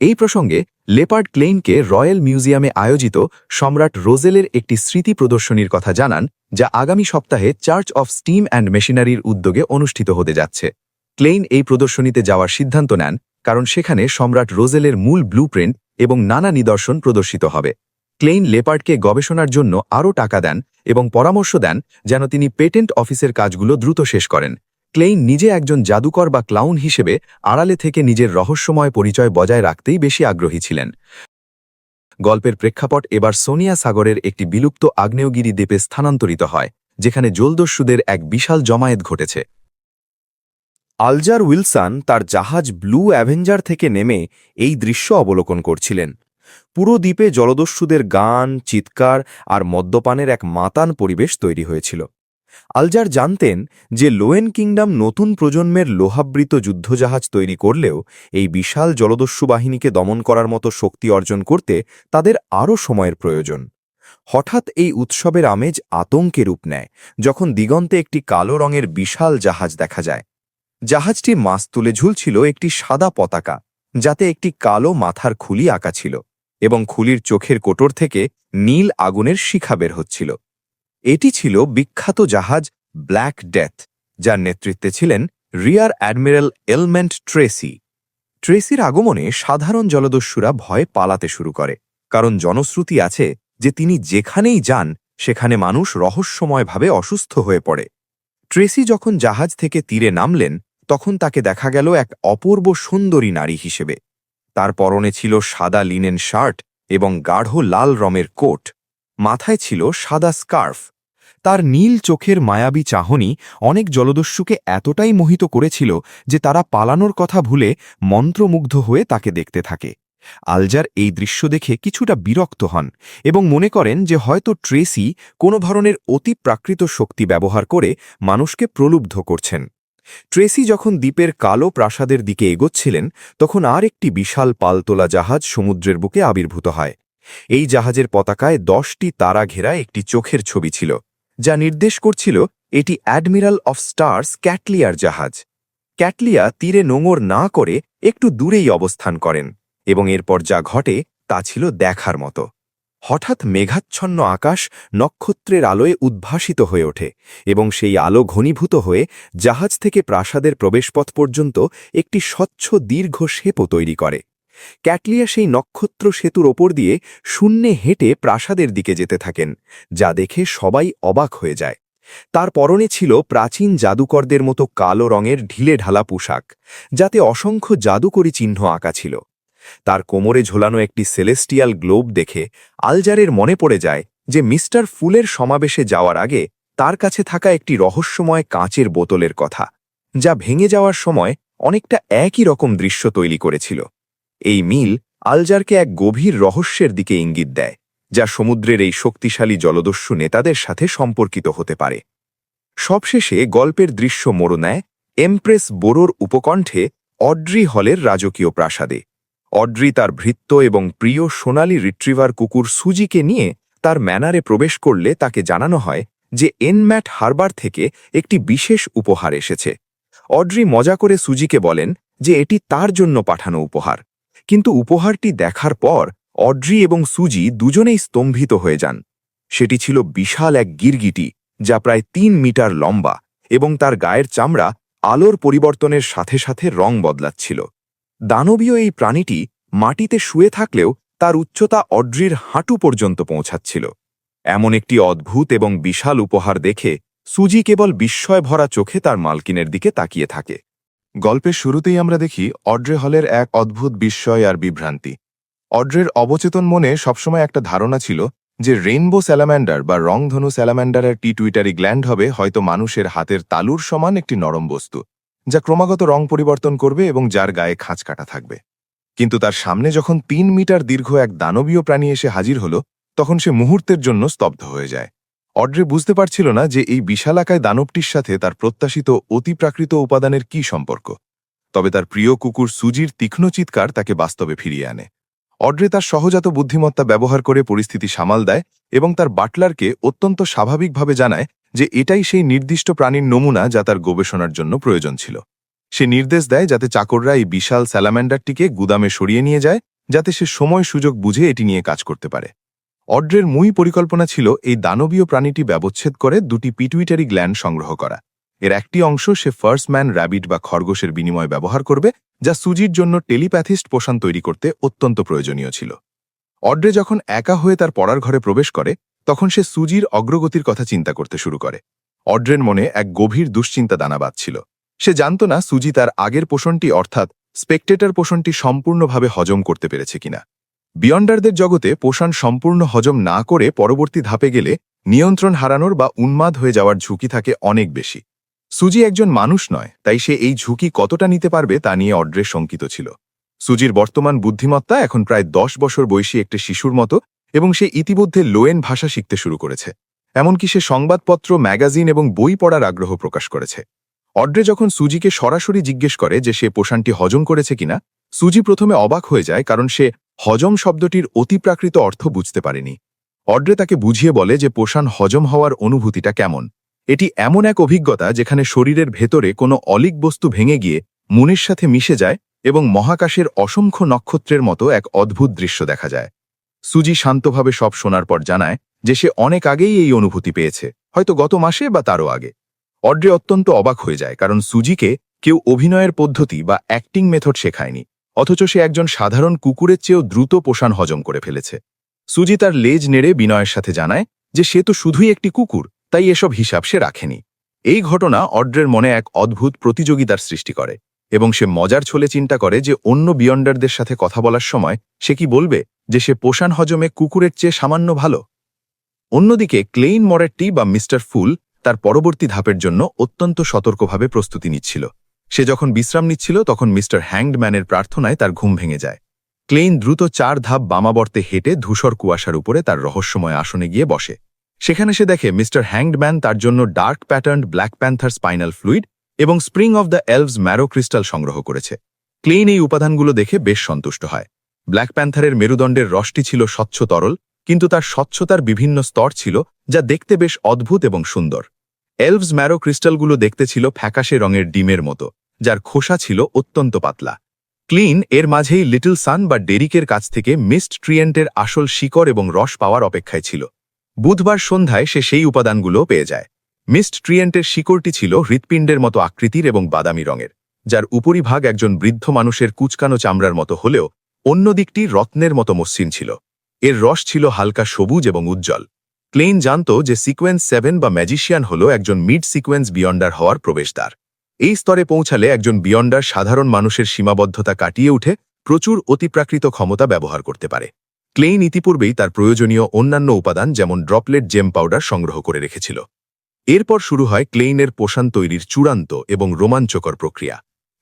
এই প্রসঙ্গে লেপার্ড ক্লেইনকে রয়্যাল মিউজিয়ামে আয়োজিত সম্রাট রোজেলের একটি স্মৃতি প্রদর্শনীর কথা জানান, যা আগামী সপ্তাহে চার্চ অফ স্টিম অ্যান্ড মেশিনারির উদ্যোগে অনুষ্ঠিত হতে যাচ্ছে। ক্লেইন এই প্রদর্শনীতে যাওয়ার সিদ্ধান্ত নেন কারণ সেখানে সম্রাট রোজেলের মূল ব্লুপ্রিন্ট এবং নানা নিদর্শন প্রদর্শিত হবে। ক্লেইন লেপার্ডকে গবেষণার জন্য আরও টাকা দেন এবং পরামর্শ দেন যেন তিনি পেটেন্ট অফিসের কাজগুলো দ্রুত শেষ করেন। ক্লেইন নিজে একজন জাদুকর বা ক্লাউন হিসেবে আড়ালে থেকে নিজের রহস্যময় পরিচয় বজায় রাখতেই বেশি আগ্রহী ছিলেন। গল্পের প্রেক্ষাপট এবার সোনিয়া সাগরের একটি বিলুপ্ত আগ্নেয়গিরি দ্বীপে স্থানান্তরিত হয়, যেখানে জলদস্যুদের এক বিশাল জমায়েত ঘটেছে। আলজার উইলসন তার জাহাজ ব্লু অ্যাভেঞ্জার থেকে নেমে এই দৃশ্য অবলোকন করছিলেন। পুরো দ্বীপে জলদস্যুদের গান, চিৎকার আর মদ্যপানের এক মাতান পরিবেশ তৈরি হয়েছিল। আলজার জানতেন যে লোয়েন কিংডম নতুন প্রজন্মের লোহাবৃত যুদ্ধজাহাজ তৈরি করলেও এই বিশাল জলদস্যু বাহিনীকে দমন করার মতো শক্তি অর্জন করতে তাদের আরও সময়ের প্রয়োজন। হঠাৎ এই উৎসবের আমেজ আতঙ্কে রূপ নেয় যখন দিগন্তে একটি কালো রঙের বিশাল জাহাজ দেখা যায়। জাহাজটির মাস্তুলে ঝুলছিল একটি সাদা পতাকা, যাতে একটি কালো মাথার খুলি আঁকা ছিল, এবং খুলির চোখের কোটর থেকে নীল আগুনের শিখা বের হচ্ছিল। এটি ছিল বিখ্যাত জাহাজ ব্ল্যাক ডেথ, যার নেতৃত্বে ছিলেন রিয়ার অ্যাডমিরাল এলমেন্ট ট্রেসি। ট্রেসির আগমনে সাধারণ জলদস্যুরা ভয়ে পালাতে শুরু করে, কারণ জনশ্রুতি আছে যে তিনি যেখানেই যান সেখানে মানুষ রহস্যময়ভাবে অসুস্থ হয়ে পড়ে। ট্রেসি যখন জাহাজ থেকে তীরে নামলেন, তখন তাকে দেখা গেল এক অপূর্ব সুন্দরী নারী হিসেবে। তার পরনে ছিল সাদা লিনেন শার্ট এবং গাঢ় লাল রঙের কোট, মাথায় ছিল সাদা স্কার্ফ। তার নীল চোখের মায়াবী চাহনি অনেক জলদস্যুকে এতটাই মোহিত করেছিল যে তারা পালানোর কথা ভুলে মন্ত্রমুগ্ধ হয়ে তাকে দেখতে থাকে। আলজার এই দৃশ্য দেখে কিছুটা বিরক্ত হন এবং মনে করেন যে হয়তো ট্রেসি কোনো ধরনের অতিপ্রাকৃত শক্তি ব্যবহার করে মানুষকে প্রলুব্ধ করছেন। ট্রেসি যখন দ্বীপের কালো প্রাসাদের দিকে এগোচ্ছিলেন, তখন আর একটি বিশাল পালতোলা জাহাজ সমুদ্রের বুকে আবির্ভূত হয়। এই জাহাজের পতাকায় 10টি তারা ঘেরা একটি চোখের ছবি ছিল, যা নির্দেশ করছিল এটি অ্যাডমিরাল অফ স্টার্স ক্যাটলিয়ার জাহাজ। ক্যাটলিয়া তীরে নোঙর না করে একটু দূরেই অবস্থান করেন, এবং এরপর যা ঘটে তা ছিল দেখার মতো। হঠাৎ মেঘাচ্ছন্ন আকাশ নক্ষত্রের আলোয় উদ্ভাসিত হয়ে ওঠে, এবং সেই আলো ঘনীভূত হয়ে জাহাজ থেকে প্রাসাদের প্রবেশপথ পর্যন্ত একটি স্বচ্ছ দীর্ঘ শেপও তৈরি করে। ক্যাটলিয়া সেই নক্ষত্র সেতুর ওপর দিয়ে শূন্যে হেঁটে প্রাসাদের দিকে যেতে থাকেন, যা দেখে সবাই অবাক হয়ে যায়। তার পরনে ছিল প্রাচীন জাদুকরদের মতো কালো রঙের ঢিলে ঢালা পোশাক, যাতে অসংখ্য জাদুকরী চিহ্ন আঁকা ছিল। তার কোমরে ঝোলানো একটি সেলেস্টিয়াল গ্লোব দেখে আলজারের মনে পড়ে যায় যে মিস্টার ফুলের সমাবেশে যাওয়ার আগে তার কাছে থাকা একটি রহস্যময় কাঁচের বোতলের কথা, যা ভেঙে যাওয়ার সময় অনেকটা একই রকম দৃশ্য তৈরি করেছিল। এই মিল আলজারকে এক গভীর রহস্যের দিকে ইঙ্গিত দেয়, যা সমুদ্রের এই শক্তিশালী জলদস্যু নেতাদের সাথে সম্পর্কিত হতে পারে। সবশেষে গল্পের দৃশ্য মোড় নেয় এমপ্রেস বোরোর উপকণ্ঠে অড্রি হলের রাজকীয় প্রাসাদে। অড্রি তার ভৃত্য এবং প্রিয় সোনালি রিট্রিভার কুকুর সুজিকে নিয়ে তার ম্যানারে প্রবেশ করলে তাকে জানানো হয় যে এনম্যাট হারবার থেকে একটি বিশেষ উপহার এসেছে। অড্রি মজা করে সুজিকে বলেন যে এটি তার জন্য পাঠানো উপহার, কিন্তু উপহারটি দেখার পর অড্রি এবং সুজি দুজনেই স্তম্ভিত হয়ে যান। সেটি ছিল বিশাল এক গিরগিটি, যা প্রায় ৩ মিটার লম্বা, এবং তার গায়ের চামড়া আলোর পরিবর্তনের সাথে সাথে রং বদলাচ্ছিল। দানবীয় এই প্রাণীটি মাটিতে শুয়ে থাকলেও তার উচ্চতা অড্রির হাঁটু পর্যন্ত পৌঁছাচ্ছিল। এমন একটি অদ্ভুত এবং বিশাল উপহার দেখে সুজি কেবল বিস্ময় ভরা চোখে তার মালকিনের দিকে তাকিয়ে থাকে। গল্পের শুরুতেই আমরা দেখি অড্রে হলের এক অদ্ভুত বিস্ময় আর বিভ্রান্তি। অড্রের অবচেতন মনে সবসময় একটা ধারণা ছিল যে রেইনবো স্যালাম্যান্ডার বা রংধনু স্যালাম্যান্ডারের পিটুইটারি গ্ল্যান্ড হবে হয়তো মানুষের হাতের তালুর সমান একটি নরম বস্তু, যা ক্রমাগত রং পরিবর্তন করবে এবং যার গায়ে খাঁচ কাটা থাকবে। কিন্তু তার সামনে যখন ৩ মিটার দীর্ঘ এক দানবীয় প্রাণী এসে হাজির হল, তখন সে মুহূর্তের জন্য স্তব্ধ হয়ে যায়। অড্রে বুঝতে পারছিল না যে এই বিশালাকায় দানবটির সাথে তার প্রত্যাশিত অতিপ্রাকৃত উপাদানের কী সম্পর্ক। তবে তার প্রিয় কুকুর সুজির তীক্ষ্ণ চিৎকার তাকে বাস্তবে ফিরিয়ে আনে। অড্রে তার সহজাত বুদ্ধিমত্তা ব্যবহার করে পরিস্থিতি সামাল দেয় এবং তার বাটলারকে অত্যন্ত স্বাভাবিকভাবে জানায় যে এটাই সেই নির্দিষ্ট প্রাণীর নমুনা যা তার গবেষণার জন্য প্রয়োজন ছিল। সে নির্দেশ দেয় যাতে চাকররা এই বিশাল স্যালাম্যান্ডারটিকে গুদামে সরিয়ে নিয়ে যায়, যাতে সে সময় সুযোগ বুঝে এটি নিয়ে কাজ করতে পারে। অড্রের মূল পরিকল্পনা ছিল এই দানবীয় প্রাণীটি ব্যবচ্ছেদ করে 2টি পিটুইটারি গ্ল্যান্ড সংগ্রহ করা। এর একটি অংশ সে ফার্স্টম্যান র্যাবিট বা খরগোশের বিনিময়ে ব্যবহার করবে, যা সুজির জন্য টেলিপ্যাথিস্ট পোষণ তৈরি করতে অত্যন্ত প্রয়োজনীয় ছিল। অড্রে যখন একা হয়ে তার পড়ার ঘরে প্রবেশ করে, তখন সে সুজির অগ্রগতির কথা চিন্তা করতে শুরু করে। অড্রের মনে এক গভীর দুশ্চিন্তা দানা বাঁধছিল। সে জানত না সুজি তার আগের পোষণটি অর্থাৎ স্পেকটেটর পোষণটি সম্পূর্ণভাবে হজম করতে পেরেছে কিনা। বিয়ন্ডারদের জগতে পোষণ সম্পূর্ণ হজম না করে পরবর্তী ধাপে গেলে নিয়ন্ত্রণ হারানোর বা উন্মাদ হয়ে যাওয়ার ঝুঁকি থাকে অনেক বেশি। সুজি একজন মানুষ নয়, তাই সে এই ঝুঁকি কতটা নিতে পারবে তা নিয়ে অড্রে শঙ্কিত ছিল। সুজির বর্তমান বুদ্ধিমত্তা এখন প্রায় 10 বছর বয়সী একটি শিশুর মতো এবং সে ইতিমধ্যে লোয়েন ভাষা শিখতে শুরু করেছে। এমনকি সে সংবাদপত্র, ম্যাগাজিন এবং বই পড়ার আগ্রহ প্রকাশ করেছে। অড্রে যখন সুজিকে সরাসরি জিজ্ঞেস করে যে সে পোষণটি হজম করেছে কিনা, সুজি প্রথমে অবাক হয়ে যায়, কারণ সে হজম শব্দটির অতিপ্রাকৃত অর্থ বুঝতে পারেনি। অড্রে তাকে বুঝিয়ে বলে যে পোষণ হজম হওয়ার অনুভূতিটা কেমন। এটি এমন এক অভিজ্ঞতা যেখানে শরীরের ভেতরে কোনো অলিক বস্তু ভেঙে গিয়ে মনের সাথে মিশে যায় এবং মহাকাশের অসংখ্য নক্ষত্রের মতো এক অদ্ভুত দৃশ্য দেখা যায়। সুজি শান্তভাবে সব শোনার পর জানায় যে সে অনেক আগেই এই অনুভূতি পেয়েছে, হয়তো গত মাসে বা তারও আগে। অড্রে অত্যন্ত অবাক হয়ে যায়, কারণ সুজিকে কেউ অভিনয়ের পদ্ধতি বা অ্যাক্টিং মেথড শেখায়নি, অথচ সে একজন সাধারণ কুকুরের চেয়েও দ্রুত পোষণ হজম করে ফেলেছে। সুজি তার লেজ নেড়ে বিনয়ের সাথে জানায় যে সে তো শুধুই একটি কুকুর, তাই এসব হিসাব সে রাখেনি। এই ঘটনা অড্রের মনে এক অদ্ভুত প্রতিযোগিতার সৃষ্টি করে এবং সে মজার ছলে চিন্তা করে যে অন্য বিয়ন্ডারদের সাথে কথা বলার সময় সে কি বলবে যে সে পোষণ হজমে কুকুরের চেয়ে সামান্য ভালো। অন্যদিকে ক্লেইন মরেট্টি বা মিস্টার ফুল তার পরবর্তী ধাপের জন্য অত্যন্ত সতর্কভাবে প্রস্তুতি নিচ্ছিল। সে যখন বিশ্রাম নিচ্ছিল, তখন মিস্টার হ্যাংড ম্যানের প্রার্থনায় তার ঘুম ভেঙে যায়। ক্লেইন দ্রুত 4 ধাপ বামাবর্তে হেঁটে ধূসর কুয়াশার উপরে তার রহস্যময় আসনে গিয়ে বসে। সেখানে সে দেখে মিস্টার হ্যাংড ম্যান তার জন্য dark patterned black panther spinal fluid এবং spring of the elves marrow crystal সংগ্রহ করেছে। ক্লেইন এই উপাদানগুলো দেখে বেশ সন্তুষ্ট হয়। ব্ল্যাক প্যান্থারের মেরুদণ্ডের রসটি ছিল স্বচ্ছ তরল, কিন্তু তার স্বচ্ছতার বিভিন্ন স্তর ছিল যা দেখতে বেশ অদ্ভুত এবং সুন্দর। এলভস ম্যারো ক্রিস্টালগুলো দেখতে ছিল ফ্যাকাশে রঙের ডিমের মতো, যার খোসা ছিল অত্যন্ত পাতলা। ক্লিন এর মাঝেই লিটল সান বা ডেরিকের কাছ থেকে মিস্ট ট্রিয়েন্টের আসল শিকড় এবং রস পাওয়ার অপেক্ষায় ছিল। বুধবার সন্ধ্যায় সে সেই উপাদানগুলো পেয়ে যায়। মিস্ট ট্রিয়েন্টের শিকড়টি ছিল হৃৎপিণ্ডের মতো আকৃতির এবং বাদামি রঙের, যার উপরিভাগ একজন বৃদ্ধ মানুষের কুচকানো চামড়ার মতো হলেও অন্য দিকটি রত্নের মতো মসৃণ ছিল। এর রস ছিল হালকা সবুজ এবং উজ্জ্বল। ক্লেইন জানত যে সিকোয়েন্স 7 বা ম্যাজিশিয়ান হল একজন মিড সিকোয়েন্স বিয়ন্ডার হওয়ার প্রবেশদ্বার। এই স্তরে পৌঁছালে একজন বিয়ন্ডার সাধারণ মানুষের সীমাবদ্ধতা কাটিয়ে উঠে প্রচুর অতিপ্রাকৃত ক্ষমতা ব্যবহার করতে পারে। ক্লেইন ইতিপূর্বেই তার প্রয়োজনীয় অন্যান্য উপাদান যেমন ড্রপলেট জেম পাউডার সংগ্রহ করে রেখেছিল। এরপর শুরু হয় ক্লেইনের পোষণ তৈরির চূড়ান্ত এবং রোমাঞ্চকর প্রক্রিয়া।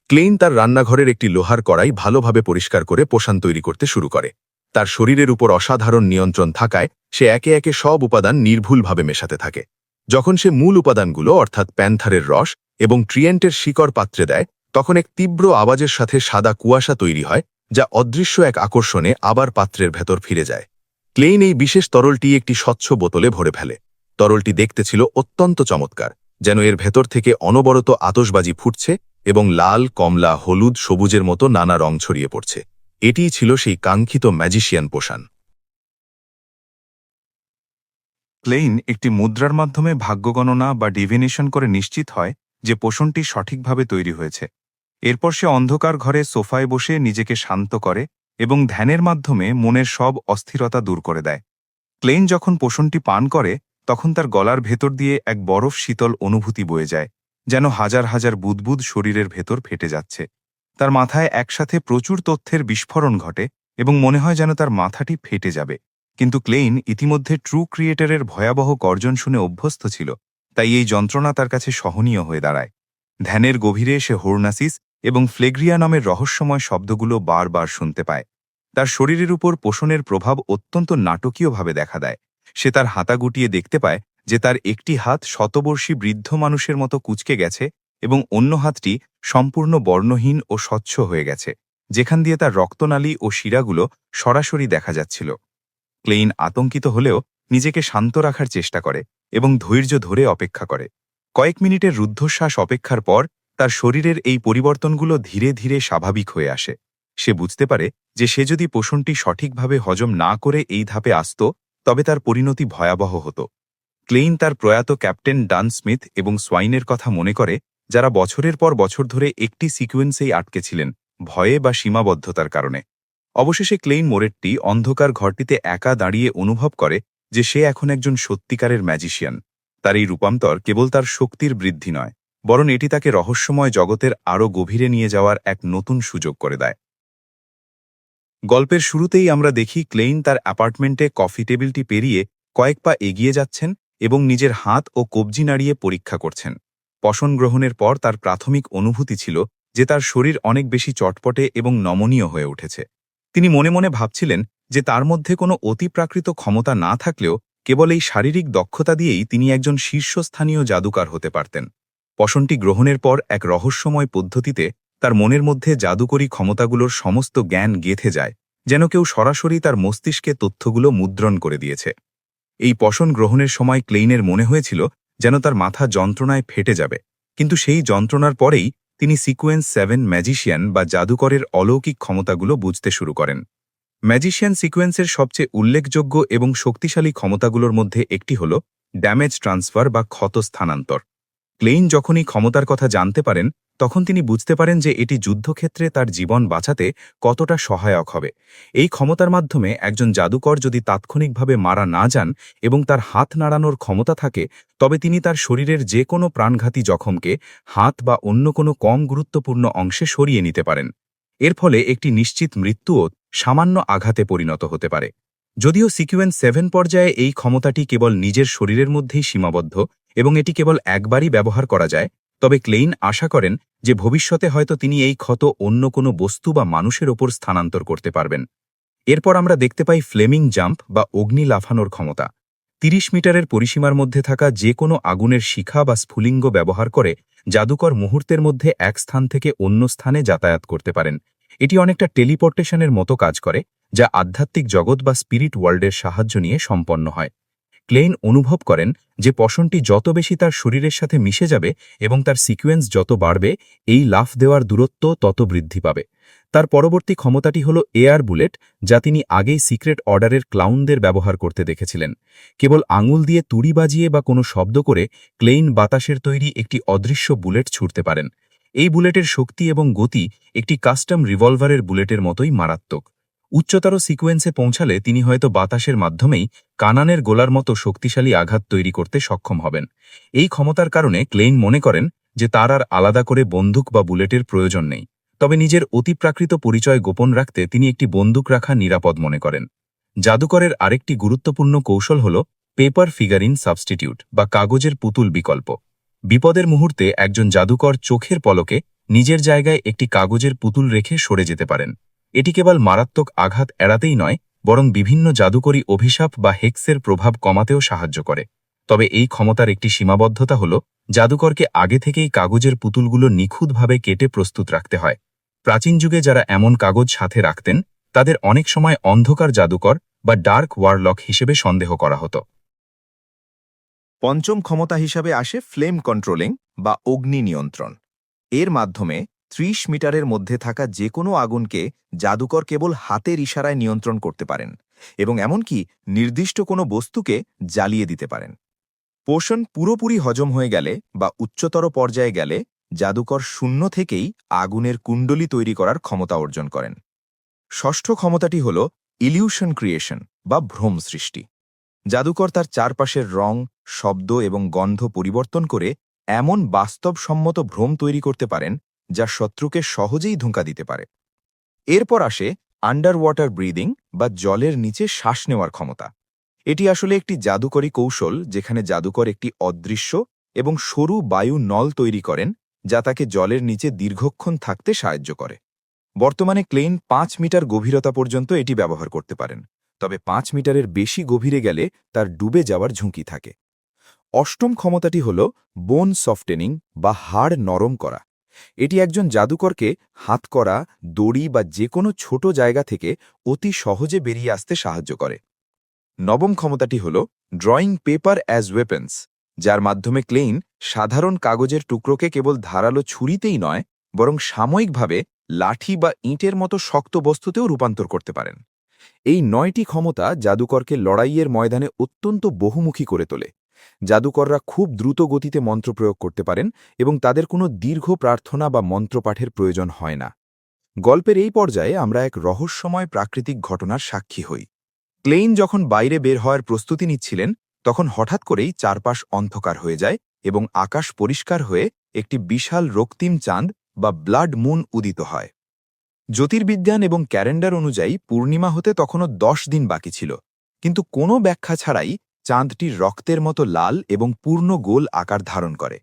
ক্লেইন তার রান্নাঘরের একটি লোহার কড়াই ভালোভাবে পরিষ্কার করে পোষণ তৈরি করতে শুরু করে। তার শরীরের উপর অসাধারণ নিয়ন্ত্রণ থাকায় সে একে একে সব উপাদান নির্ভুলভাবে মেশাতে থাকে। যখন সে মূল উপাদানগুলো অর্থাৎ প্যান্থারের রস এবং ট্রিয়েন্টের শিকড় পাত্রে দেয়, তখন এক তীব্র আওয়াজের সাথে সাদা কুয়াশা তৈরি হয়, যা অদৃশ্য এক আকর্ষণে আবার পাত্রের ভেতর ফিরে যায়। ক্লেইন এই বিশেষ তরলটি একটি স্বচ্ছ বোতলে ভরে ফেলে। তরলটি দেখতে ছিল অত্যন্ত চমৎকার, যেন এর ভেতর থেকে অনবরত আতশবাজি ফুটছে এবং লাল, কমলা, হলুদ, সবুজের মতো নানা রং ছড়িয়ে পড়ছে। এটিই ছিল সেই কাঙ্ক্ষিত ম্যাজিশিয়ান পোষণ। ক্লেইন একটি মুদ্রার মাধ্যমে ভাগ্য গণনা বা ডিভিনেশন করে নিশ্চিত হয় যে পোষণটি সঠিকভাবে তৈরি হয়েছে। এরপর সে অন্ধকার ঘরে সোফায় বসে নিজেকে শান্ত করে এবং ধ্যানের মাধ্যমে মনের সব অস্থিরতা দূর করে দেয়। ক্লেইন যখন পোষণটি পান করে, তখন তার গলার ভেতর দিয়ে এক বরফ শীতল অনুভূতি বয়ে যায়, যেন হাজার হাজার বুদবুদ শরীরের ভেতর ফেটে যাচ্ছে। তার মাথায় একসাথে প্রচুর তথ্যের বিস্ফোরণ ঘটে এবং মনে হয় যেন তার মাথাটি ফেটে যাবে। কিন্তু ক্লেইন ইতিমধ্যে ট্রু ক্রিয়েটরের ভয়াবহ গর্জন শুনে অভ্যস্ত ছিল, তাই এই যন্ত্রণা তার কাছে সহনীয় হয়ে দাঁড়ায়। ধ্যানের গভীরে সে হোর্নাসিস এবং ফ্লেগ্রিয়া নামের রহস্যময় শব্দগুলো বারবার শুনতে পায়। তার শরীরের উপর পোষণের প্রভাব অত্যন্ত নাটকীয়ভাবে দেখা দেয়। সে তার হাতা গুটিয়ে দেখতে পায় যে তার একটি হাত শতবর্ষী বৃদ্ধ মানুষের মতো কুঁচকে গেছে এবং অন্য হাতটি সম্পূর্ণ বর্ণহীন ও স্বচ্ছ হয়ে গেছে, যেখান দিয়ে তার রক্তনালী ও শিরাগুলো সরাসরি দেখা যাচ্ছিল। ক্লেইন আতঙ্কিত হলেও নিজেকে শান্ত রাখার চেষ্টা করে এবং ধৈর্য ধরে অপেক্ষা করে। কয়েক মিনিটের রুদ্ধশ্বাস অপেক্ষার পর তার শরীরের এই পরিবর্তনগুলো ধীরে ধীরে স্বাভাবিক হয়ে আসে। সে বুঝতে পারে যে সে যদি পোষণটি সঠিকভাবে হজম না করে এই ধাপে আসত, তবে তার পরিণতি ভয়াবহ হতো। ক্লেইন তার প্রয়াত ক্যাপ্টেন ডান স্মিথ এবং সোয়াইনের কথা মনে করে, যারা বছরের পর বছর ধরে একটি সিকোয়েন্সেই আটকে ছিলেন, ভয়ে বা সীমাবদ্ধতার কারণে। অবশেষে ক্লেইন মোরেট্টি অন্ধকার ঘরটিতে একা দাঁড়িয়ে অনুভব করে যে সে এখন একজন সত্যিকারের ম্যাজিশিয়ান। তার এই রূপান্তর কেবল তার শক্তির বৃদ্ধি নয়, বরং এটি তাকে রহস্যময় জগতের আরও গভীরে নিয়ে যাওয়ার এক নতুন সুযোগ করে দেয়। গল্পের শুরুতেই আমরা দেখি ক্লেইন তার অ্যাপার্টমেন্টে কফি টেবিলটি পেরিয়ে কয়েক পা এগিয়ে যাচ্ছেন এবং নিজের হাত ও কবজি নাড়িয়ে পরীক্ষা করছেন। পশন গ্রহণের পর তার প্রাথমিক অনুভূতি ছিল যে তার শরীর অনেক বেশি চটপটে এবং নমনীয় হয়ে উঠেছে। তিনি মনে মনে ভাবছিলেন যে তার মধ্যে কোনো অতিপ্রাকৃত ক্ষমতা না থাকলেও কেবল এই শারীরিক দক্ষতা দিয়েই তিনি একজন শীর্ষস্থানীয় জাদুকার হতে পারতেন। পশনটি গ্রহণের পর এক রহস্যময় পদ্ধতিতে তার মনের মধ্যে জাদুকরী ক্ষমতাগুলোর সমস্ত জ্ঞান গেঁথে যায়, যেন কেউ সরাসরি তার মস্তিষ্কে তথ্যগুলো মুদ্রণ করে দিয়েছে। এই পশন গ্রহণের সময় ক্লেইনের মনে হয়েছিল যেন তার মাথা যন্ত্রণায় ফেটে যাবে, কিন্তু সেই যন্ত্রণার পরেই তিনি সিকোয়েন্স 7 ম্যাজিশিয়ান বা জাদুকরের অলৌকিক ক্ষমতাগুলো বুঝতে শুরু করেন। ম্যাজিশিয়ান সিকোয়েন্সের সবচেয়ে উল্লেখযোগ্য এবং শক্তিশালী ক্ষমতাগুলোর মধ্যে একটি হল ড্যামেজ ট্রান্সফার বা ক্ষত স্থানান্তর। ক্লেইন যখনই ক্ষমতার কথা জানতে পারেন, তখন তিনি বুঝতে পারেন যে এটি যুদ্ধক্ষেত্রে তার জীবন বাঁচাতে কতটা সহায়ক হবে। এই ক্ষমতার মাধ্যমে একজন জাদুকর যদি তাৎক্ষণিকভাবে মারা না যান এবং তার হাত নাড়ানোর ক্ষমতা থাকে, তবে তিনি তার শরীরের যে কোনো প্রাণঘাতী জখমকে হাত বা অন্য কোনো কম গুরুত্বপূর্ণ অংশে সরিয়ে নিতে পারেন। এর ফলে একটি নিশ্চিত মৃত্যুও সামান্য আঘাতে পরিণত হতে পারে। যদিও সিকোয়েন্স 7 পর্যায়ে এই ক্ষমতাটি কেবল নিজের শরীরের মধ্যেই সীমাবদ্ধ এবং এটি কেবল একবারই ব্যবহার করা যায়, তবে ক্লেইন আশা করেন যে ভবিষ্যতে হয়তো তিনি এই ক্ষত অন্য কোনো বস্তু বা মানুষের ওপর স্থানান্তর করতে পারবেন। এরপর আমরা দেখতে পাই ফ্লেমিং জাম্প বা অগ্নি লাফানোর ক্ষমতা। 30 মিটারের পরিসীমার মধ্যে থাকা যে কোনো আগুনের শিখা বা স্ফুলিঙ্গ ব্যবহার করে জাদুকর মুহূর্তের মধ্যে এক স্থান থেকে অন্য স্থানে যাতায়াত করতে পারেন। এটি অনেকটা টেলিপোর্টেশনের মতো কাজ করে, যা আধ্যাত্মিক জগৎ বা স্পিরিট ওয়ার্ল্ডের সাহায্য নিয়ে সম্পন্ন হয়। ক্লেইন অনুভব করেন যে পশনটি যত বেশি তার শরীরের সাথে মিশে যাবে এবং তার সিকোয়েন্স যত বাড়বে, এই লাফ দেওয়ার দূরত্ব তত বৃদ্ধি পাবে। তার পরবর্তী ক্ষমতাটি হল এয়ার বুলেট, যা তিনি আগেই সিক্রেট অর্ডারের ক্লাউনদের ব্যবহার করতে দেখেছিলেন। কেবল আঙুল দিয়ে তুড়ি বাজিয়ে বা কোনো শব্দ করে ক্লেইন বাতাসের তৈরি একটি অদৃশ্য বুলেট ছুড়তে পারেন। এই বুলেটের শক্তি এবং গতি একটি কাস্টম রিভলভারের বুলেটের মতোই মারাত্মক। উচ্চতর সিকোয়েন্সে পৌঁছালে তিনি হয়তো বাতাসের মাধ্যমেই কানানের গোলার মতো শক্তিশালী আঘাত তৈরি করতে সক্ষম হবেন। এই ক্ষমতার কারণে ক্লেইন মনে করেন যে তার আর আলাদা করে বন্দুক বা বুলেটের প্রয়োজন নেই, তবে নিজের অতিপ্রাকৃত পরিচয় গোপন রাখতে তিনি একটি বন্দুক রাখা নিরাপদ মনে করেন। জাদুকরের আরেকটি গুরুত্বপূর্ণ কৌশল হল পেপার ফিগারিন সাবস্টিটিউট বা কাগজের পুতুল বিকল্প। বিপদের মুহূর্তে একজন জাদুকর চোখের পলকে নিজের জায়গায় একটি কাগজের পুতুল রেখে সরে যেতে পারেন। এটি কেবল মারাত্মক আঘাত এড়াতেই নয়, বরং বিভিন্ন জাদুকরী অভিশাপ বা হেক্সের প্রভাব কমাতেও সাহায্য করে। তবে এই ক্ষমতার একটি সীমাবদ্ধতা হল জাদুকরকে আগে থেকেই কাগজের পুতুলগুলো নিখুঁতভাবে কেটে প্রস্তুত রাখতে হয়। প্রাচীন যুগে যারা এমন কাগজ সাথে রাখতেন, তাদের অনেক সময় অন্ধকার জাদুকর বা ডার্ক ওয়ারলক হিসেবে সন্দেহ করা হতো। পঞ্চম ক্ষমতা হিসাবে আসে ফ্লেম কন্ট্রোলিং বা অগ্নি নিয়ন্ত্রণ। এর মাধ্যমে 30 মিটারের মধ্যে থাকা যে কোনো আগুনকে জাদুকর কেবল হাতের ইশারায় নিয়ন্ত্রণ করতে পারেন এবং এমনকি নির্দিষ্ট কোনো বস্তুকে জ্বালিয়ে দিতে পারেন। পোষণ পুরোপুরি হজম হয়ে গেলে বা উচ্চতর পর্যায়ে গেলে জাদুকর শূন্য থেকেই আগুনের কুণ্ডলী তৈরি করার ক্ষমতা অর্জন করেন। ষষ্ঠ ক্ষমতাটি হল ইলিউশন ক্রিয়েশন বা ভ্রম সৃষ্টি। জাদুকর তার চারপাশের রং, শব্দ এবং গন্ধ পরিবর্তন করে এমন বাস্তবসম্মত ভ্রম তৈরি করতে পারেন যা শত্রুকে সহজেই ধোঁকা দিতে পারে। এরপর আসে আন্ডার ওয়াটার ব্রিদিং বা জলের নিচে শ্বাস নেওয়ার ক্ষমতা। এটি আসলে একটি জাদুকরী কৌশল যেখানে জাদুকর একটি অদৃশ্য এবং সরু বায়ু নল তৈরি করেন যা তাকে জলের নিচে দীর্ঘক্ষণ থাকতে সাহায্য করে। বর্তমানে ক্লেইন ৫ মিটার গভীরতা পর্যন্ত এটি ব্যবহার করতে পারেন, তবে ৫ মিটারের বেশি গভীরে গেলে তার ডুবে যাওয়ার ঝুঁকি থাকে। অষ্টম ক্ষমতাটি হল বোন সফটেনিং বা হাড় নরম করা। এটি একজন জাদুকরকে হাতকড়া, দড়ি বা যে কোনো ছোট জায়গা থেকে অতি সহজে বেরিয়ে আসতে সাহায্য করে। নবম ক্ষমতাটি হল ড্রয়িং পেপার অ্যাজ ওয়েপন্স, যার মাধ্যমে ক্লেইন সাধারণ কাগজের টুকরোকে কেবল ধারালো ছুরিতেই নয় বরং সাময়িকভাবে লাঠি বা ইঁটের মতো শক্ত বস্তুতেও রূপান্তর করতে পারেন। এই ৯টি ক্ষমতা জাদুকরকে লড়াইয়ের ময়দানে অত্যন্ত বহুমুখী করে তোলে। জাদুকররা খুব দ্রুত গতিতে মন্ত্র প্রয়োগ করতে পারেন এবং তাদের কোনো দীর্ঘ প্রার্থনা বা মন্ত্রপাঠের প্রয়োজন হয় না। গল্পের এই পর্যায়ে আমরা এক রহস্যময় প্রাকৃতিক ঘটনার সাক্ষী হই। ক্লেইন যখন বাইরে বের হওয়ার প্রস্তুতি নিচ্ছিলেন তখন হঠাৎ করেই চারপাশ অন্ধকার হয়ে যায় এবং আকাশ পরিষ্কার হয়ে একটি বিশাল রক্তিম চাঁদ বা ব্লাড মুন উদিত হয়। জ্যোতির্বিজ্ঞান এবং ক্যালেন্ডার অনুযায়ী পূর্ণিমা হতে তখনও ১০ দিন বাকি ছিল, কিন্তু কোনো ব্যাখ্যা ছাড়াই চাঁদটি রক্তের মতো লাল এবং পূর্ণ গোল আকার ধারণ করে।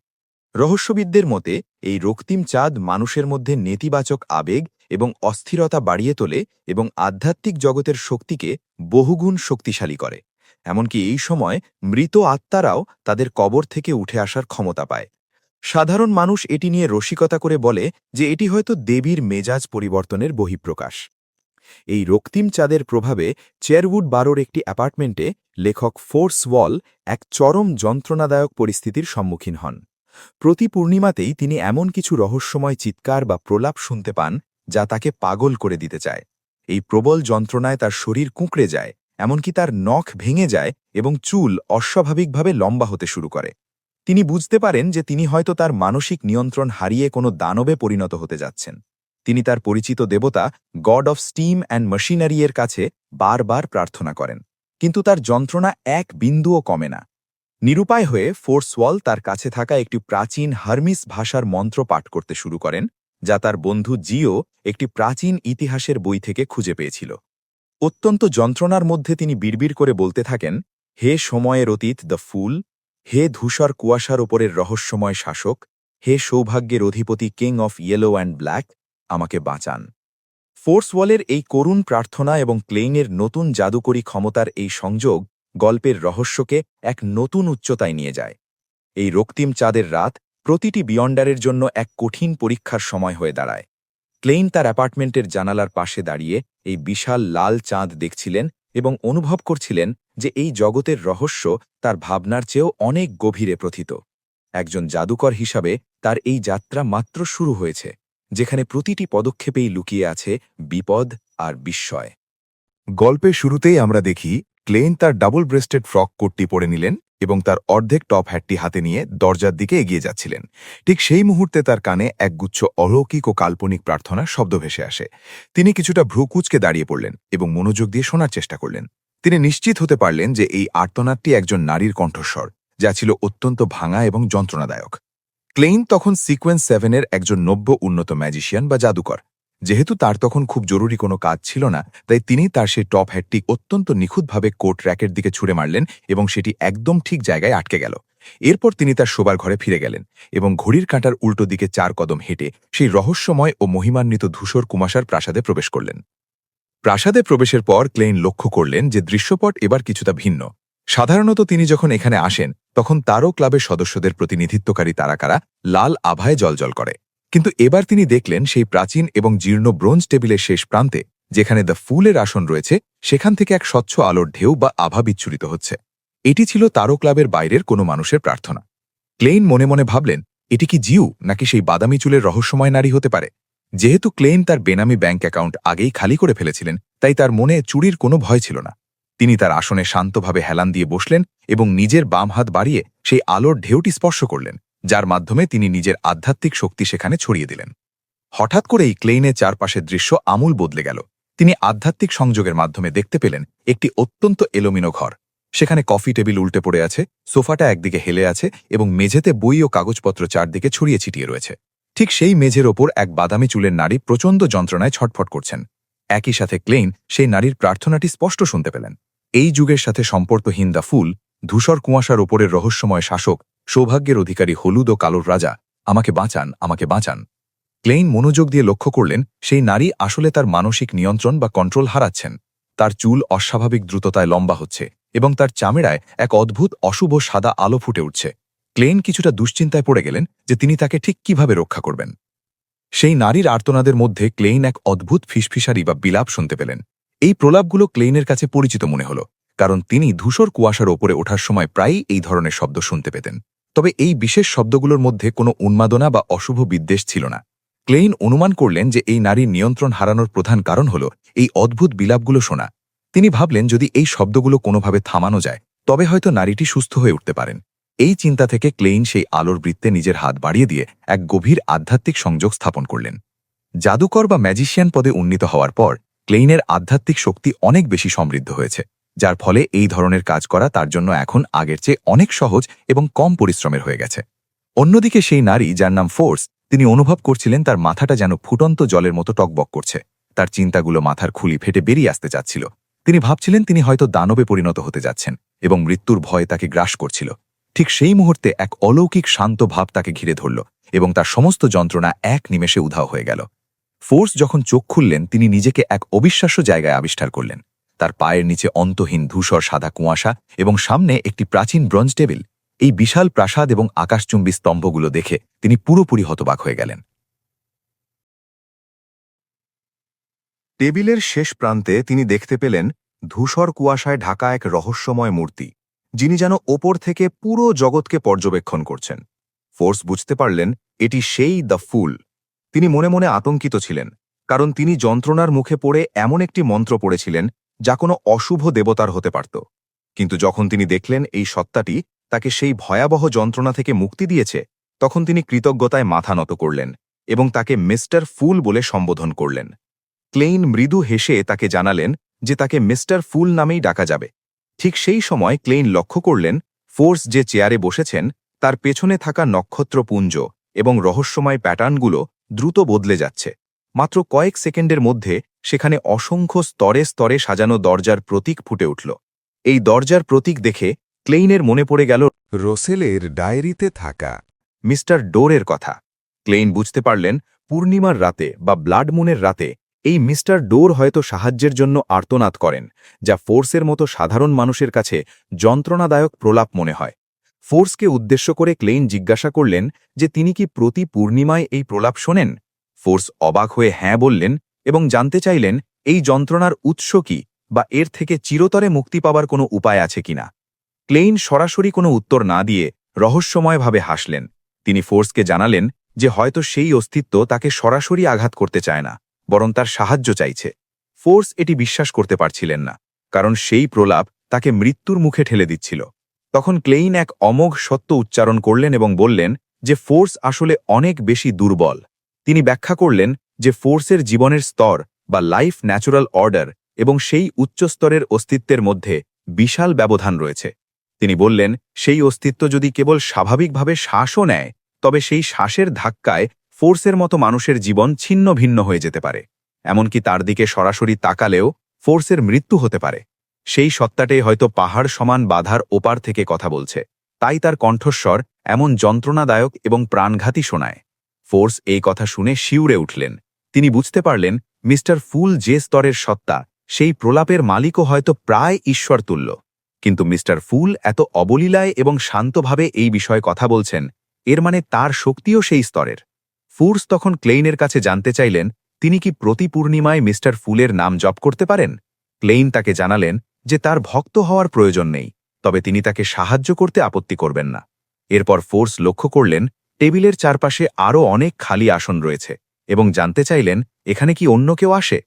রহস্যবিদদের মতে এই রক্তিম চাঁদ মানুষের মধ্যে নেতিবাচক আবেগ এবং অস্থিরতা বাড়িয়ে তোলে এবং আধ্যাত্মিক জগতের শক্তিকে বহুগুণ শক্তিশালী করে। এমনকি এই সময় মৃত আত্মারাও তাদের কবর থেকে উঠে আসার ক্ষমতা পায়। সাধারণ মানুষ এটি নিয়ে রসিকতা করে বলে যে এটি হয়তো দেবীর মেজাজ পরিবর্তনের বহিঃপ্রকাশ। এই রক্তিম চাঁদের প্রভাবে চেয়ারউড ১২-র একটি অ্যাপার্টমেন্টে লেখক ফোর্স ওয়াল এক চরম যন্ত্রণাদায়ক পরিস্থিতির সম্মুখীন হন। প্রতি পূর্ণিমাতেই তিনি এমন কিছু রহস্যময় চিৎকার বা প্রলাপ শুনতে পান যা তাকে পাগল করে দিতে চায়। এই প্রবল যন্ত্রণায় তার শরীর কুঁকড়ে যায়, এমনকি তার নখ ভেঙে যায় এবং চুল অস্বাভাবিকভাবে লম্বা হতে শুরু করে। তিনি বুঝতে পারেন যে তিনি হয়তো তার মানসিক নিয়ন্ত্রণ হারিয়ে কোনো দানবে পরিণত হতে যাচ্ছেন। তিনি তার পরিচিত দেবতা god of steam and machinery এর কাছে বারবার প্রার্থনা করেন, কিন্তু তার যন্ত্রণা এক বিন্দুও কমে না। নিরুপায় হয়ে ফোর্স ওয়াল তার কাছে থাকা একটি প্রাচীন হার্মিস ভাষার মন্ত্র পাঠ করতে শুরু করেন, যা তার বন্ধু জিও একটি প্রাচীন ইতিহাসের বই থেকে খুঁজে পেয়েছিল। অত্যন্ত যন্ত্রণার মধ্যে তিনি বিড়বিড় করে বলতে থাকেন, হে সময়ের অতীত দ্য ফুল, হে ধূসর কুয়াশার ওপরের রহস্যময় শাসক, হে সৌভাগ্যের অধিপতি king of yellow and black, আমাকে বাঁচান। ফোর্স ওয়ালের এই করুণ প্রার্থনা এবং ক্লেইনের নতুন জাদুকরী ক্ষমতার এই সংযোগ গল্পের রহস্যকে এক নতুন উচ্চতায় নিয়ে যায়। এই রক্তিম চাঁদের রাত প্রতিটি বিয়ন্ডারের জন্য এক কঠিন পরীক্ষার সময় হয়ে দাঁড়ায়। ক্লেইন তার অ্যাপার্টমেন্টের জানালার পাশে দাঁড়িয়ে এই বিশাল লাল চাঁদ দেখছিলেন এবং অনুভব করছিলেন যে এই জগতের রহস্য তার ভাবনার চেয়েও অনেক গভীরে প্রথিত। একজন জাদুকর হিসাবে তার এই যাত্রা মাত্র শুরু হয়েছে, যেখানে প্রতিটি পদক্ষেপেই লুকিয়ে আছে বিপদ আর বিস্ময়। গল্পের শুরুতেই আমরা দেখি ক্লেইন তার ডাবল ব্রেস্টেড ফ্রক কোটটি পরে নিলেন এবং তার অর্ধেক টপ হ্যাটটি হাতে নিয়ে দরজার দিকে এগিয়ে যাচ্ছিলেন। ঠিক সেই মুহূর্তে তার কানে একগুচ্ছ অলৌকিক ও কাল্পনিক প্রার্থনার শব্দ ভেসে আসে। তিনি কিছুটা ভ্রুকুচকে দাঁড়িয়ে পড়লেন এবং মনোযোগ দিয়ে শোনার চেষ্টা করলেন। তিনি নিশ্চিত হতে পারলেন যে এই আর্তনাদটি একজন নারীর কণ্ঠস্বর, যা ছিল অত্যন্ত ভাঙা এবং যন্ত্রণাদায়ক। ক্লেইন তখন সিকোয়েন্স 7-এর একজন নব্য উন্নত ম্যাজিশিয়ান বা জাদুকর। যেহেতু তার তখন খুব জরুরি কোনো কাজ ছিল না, তাই তিনি তার সেই টপ হ্যাটটি অত্যন্ত নিখুঁতভাবে কোট র্যাকের দিকে ছুঁড়ে মারলেন এবং সেটি একদম ঠিক জায়গায় আটকে গেল। এরপর তিনি তার শোবার ঘরে ফিরে গেলেন এবং ঘড়ির কাঁটার উল্টো দিকে 4 কদম হেঁটে সেই রহস্যময় ও মহিমান্বিত ধূসর কুমাশার প্রাসাদে প্রবেশ করলেন। প্রাসাদে প্রবেশের পর ক্লেইন লক্ষ্য করলেন যে দৃশ্যপট এবার কিছুটা ভিন্ন। সাধারণত তিনি যখন এখানে আসেন তখন তারও ক্লাবের সদস্যদের প্রতিনিধিত্বকারী তারাকারা লাল আভায় জ্বলজ্বল করে, কিন্তু এবার তিনি দেখলেন সেই প্রাচীন এবং জীর্ণ ব্রোঞ্জ টেবিলের শেষ প্রান্তে, যেখানে দ্য ফুলের আসন রয়েছে, সেখান থেকে এক স্বচ্ছ আলোর ঢেউ বা আভা বিচ্ছুরিত হচ্ছে। এটি ছিল তারও ক্লাবের বাইরের কোনো মানুষের প্রার্থনা। ক্লেইন মনে মনে ভাবলেন, এটি কি জিউ নাকি সেই বাদামি চুলের রহস্যময় নারী হতে পারে? যেহেতু ক্লেইন তার বেনামি ব্যাংক অ্যাকাউন্ট আগেই খালি করে ফেলেছিলেন, তাই তার মনে চুরির কোনো ভয় ছিল না। তিনি তার আসনে শান্তভাবে হেলান দিয়ে বসলেন এবং নিজের বাম হাত বাড়িয়ে সেই আলোর ঢেউটি স্পর্শ করলেন, যার মাধ্যমে তিনি নিজের আধ্যাত্মিক শক্তি সেখানে ছড়িয়ে দিলেন। হঠাৎ করেই ক্লেইনের চারপাশের দৃশ্য আমূল বদলে গেল। তিনি আধ্যাত্মিক সংযোগের মাধ্যমে দেখতে পেলেন একটি অত্যন্ত এলোমেলো ঘর। সেখানে কফি টেবিল উল্টে পড়ে আছে, সোফাটা একদিকে হেলে আছে এবং মেঝেতে বই ও কাগজপত্র চারদিকে ছড়িয়ে ছিটিয়ে রয়েছে। ঠিক সেই মেঝের ওপর এক বাদামি চুলের নারী প্রচণ্ড যন্ত্রণায় ছটফট করছেন। একই সাথে ক্লেইন সেই নারীর প্রার্থনাটি স্পষ্ট শুনতে পেলেন। এই যুগের সাথে সম্পর্কহীন দ্য ফুল, ধূসর কুয়াশার ওপরের রহস্যময় শাসক, সৌভাগ্যের অধিকারী হলুদ ও কালোর রাজা, আমাকে বাঁচান, আমাকে বাঁচান। ক্লেইন মনোযোগ দিয়ে লক্ষ্য করলেন সেই নারী আসলে তার মানসিক নিয়ন্ত্রণ বা কন্ট্রোল হারাচ্ছেন। তার চুল অস্বাভাবিক দ্রুততায় লম্বা হচ্ছে এবং তার চামড়ায় এক অদ্ভুত অশুভ সাদা আলো ফুটে উঠছে। ক্লেইন কিছুটা দুশ্চিন্তায় পড়ে গেলেন যে তিনি তাকে ঠিক কিভাবে রক্ষা করবেন। সেই নারীর আর্তনাদের মধ্যে ক্লেইন এক অদ্ভুত ফিসফিসারি বা বিলাপ শুনতে পেলেন। এই প্রলাপগুলো ক্লেইনের কাছে পরিচিত মনে হল, কারণ তিনি ধূসর কুয়াশার ওপরে ওঠার সময় প্রায়ই এই ধরনের শব্দ শুনতে পেতেন। তবে এই বিশেষ শব্দগুলোর মধ্যে কোনো উন্মাদনা বা অশুভ বিদ্বেষ ছিল না। ক্লেইন অনুমান করলেন যে এই নারীর নিয়ন্ত্রণ হারানোর প্রধান কারণ হল এই অদ্ভুত বিলাপগুলো শোনা। তিনি ভাবলেন যদি এই শব্দগুলো কোনোভাবে থামানো যায় তবে হয়তো নারীটি সুস্থ হয়ে উঠতে পারেন। এই চিন্তা থেকে ক্লেইন সেই আলোর বৃত্তে নিজের হাত বাড়িয়ে দিয়ে এক গভীর আধ্যাত্মিক সংযোগ স্থাপন করলেন। জাদুকর বা ম্যাজিশিয়ান পদে উন্নীত হওয়ার পর ক্লেইনের আধ্যাত্মিক শক্তি অনেক বেশি সমৃদ্ধ হয়েছে, যার ফলে এই ধরনের কাজ করা তার জন্য এখন আগের চেয়ে অনেক সহজ এবং কম পরিশ্রমের হয়ে গেছে। অন্যদিকে সেই নারী, যার নাম ফোর্স, তিনি অনুভব করছিলেন তার মাথাটা যেন ফুটন্ত জলের মতো টকবক করছে। তার চিন্তাগুলো মাথার খুলি ফেটে বেরিয়ে আসতে চাচ্ছিল। তিনি ভাবছিলেন তিনি হয়তো দানবে পরিণত হতে যাচ্ছেন এবং মৃত্যুর ভয় তাকে গ্রাস করছিল। ঠিক সেই মুহূর্তে এক অলৌকিক শান্ত ভাব তাকে ঘিরে ধরল এবং তার সমস্ত যন্ত্রণা এক নিমেষে উধাও হয়ে গেল। ফোর্স যখন চোখ খুললেন তিনি নিজেকে এক অবিশ্বাস্য জায়গায় আবিষ্কার করলেন। তার পায়ের নিচে অন্তহীন ধূসর সাদা কুয়াশা এবং সামনে একটি প্রাচীন ব্রোঞ্জ টেবিল। এই বিশাল প্রাসাদ এবং আকাশচুম্বী স্তম্ভগুলো দেখে তিনি পুরোপুরি হতবাক হয়ে গেলেন। টেবিলের শেষ প্রান্তে তিনি দেখতে পেলেন ধূসর কুয়াশায় ঢাকা এক রহস্যময় মূর্তি, যিনি যেন ওপর থেকে পুরো জগৎকে পর্যবেক্ষণ করছেন। ফোর্স বুঝতে পারলেন এটি সেই দ্য ফুল। তিনি মনে মনে আতঙ্কিত ছিলেন, কারণ তিনি যন্ত্রণার মুখে পড়ে এমন একটি মন্ত্র পড়েছিলেন যা কোনো অশুভ দেবতার হতে পারত। কিন্তু যখন তিনি দেখলেন এই সত্তাটি তাকে সেই ভয়াবহ যন্ত্রণা থেকে মুক্তি দিয়েছে, তখন তিনি কৃতজ্ঞতায় মাথা নত করলেন এবং তাকে মিস্টার ফুল বলে সম্বোধন করলেন। ক্লেইন মৃদু হেসে তাকে জানালেন যে তাকে মিস্টার ফুল নামেই ডাকা যাবে। ঠিক সেই সময় ক্লেইন লক্ষ্য করলেন ফোর্স যে চেয়ারে বসেছেন তার পেছনে থাকা নক্ষত্রপুঞ্জ এবং রহস্যময় প্যাটার্নগুলো দ্রুত বদলে যাচ্ছে। মাত্র কয়েক সেকেন্ডের মধ্যে সেখানে অসংখ্য স্তরে স্তরে সাজানো দরজার প্রতীক ফুটে উঠল। এই দরজার প্রতীক দেখে ক্লেইনের মনে পড়ে গেল রোসেলের ডায়েরিতে থাকা মিস্টার ডোরের কথা। ক্লেইন বুঝতে পারলেন পূর্ণিমার রাতে বা ব্লাড মুনের রাতে এই মিস্টার ডোর হয়তো সাহায্যের জন্য আর্তনাদ করেন, যা ফোর্সের মতো সাধারণ মানুষের কাছে যন্ত্রণাদায়ক প্রলাপ মনে হয়। ফোর্সকে উদ্দেশ্য করে ক্লেইন জিজ্ঞাসা করলেন যে তিনি কি প্রতি পূর্ণিমায় এই প্রলাপ শোনেন। ফোর্স অবাক হয়ে হ্যাঁ বললেন এবং জানতে চাইলেন এই যন্ত্রণার উৎস কি বা এর থেকে চিরতরে মুক্তি পাবার কোনো উপায় আছে কিনা। ক্লেইন সরাসরি কোনো উত্তর না দিয়ে রহস্যময়ভাবে হাসলেন। তিনি ফোর্সকে জানালেন যে হয়তো সেই অস্তিত্ব তাকে সরাসরি আঘাত করতে চায় না, বরং তার সাহায্য চাইছে। ফোর্স এটি বিশ্বাস করতে পারছিলেন না, কারণ সেই প্রলাপ তাকে মৃত্যুর মুখে ঠেলে দিচ্ছিল। তখন ক্লেইন এক অমোঘ সত্য উচ্চারণ করলেন এবং বললেন যে ফোর্স আসলে অনেক বেশি দুর্বল। তিনি ব্যাখ্যা করলেন যে ফোর্সের জীবনের স্তর বা লাইফ ন্যাচুরাল অর্ডার এবং সেই উচ্চস্তরের অস্তিত্বের মধ্যে বিশাল ব্যবধান রয়েছে। তিনি বললেন সেই অস্তিত্ব যদি কেবল স্বাভাবিকভাবে শ্বাসও নেয়, তবে সেই শ্বাসের ধাক্কায় ফোর্সের মতো মানুষের জীবন ছিন্ন ভিন্ন হয়ে যেতে পারে। এমনকি তার দিকে সরাসরি তাকালেও ফোর্সের মৃত্যু হতে পারে। সেই সত্তাটাই হয়তো পাহাড় সমান বাধার ওপার থেকে কথা বলছে, তাই তার কণ্ঠস্বর এমন যন্ত্রণাদায়ক এবং প্রাণঘাতী শোনায়। ফোর্স এই কথা শুনে শিউরে উঠলেন। তিনি বুঝতে পারলেন মিস্টার ফুল যে স্তরের সত্তা, সেই প্রলাপের মালিকও হয়তো প্রায় ঈশ্বরতুল্য। কিন্তু মিস্টার ফুল এত অবলীলায় এবং শান্তভাবে এই বিষয়ে কথা বলছেন, এর মানে তার শক্তিও সেই স্তরের। ফোর্স তখন ক্লেইনের কাছে জানতে চাইলেন তিনি কি প্রতি পূর্ণিমায় মিস্টার ফুলের নাম জপ করতে পারেন। ক্লেইন তাকে জানালেন যে তার ভক্ত হওয়ার প্রয়োজন নেই, তবে তিনি তাকে সাহায্য করতে আপত্তি করবেন না। এরপর ফোর্স লক্ষ্য করলেন টেবিলের চারপাশে আরও অনেক খালি আসন রয়েছে এবং জানতে চাইলেন এখানে কি অন্য কেউ আসে।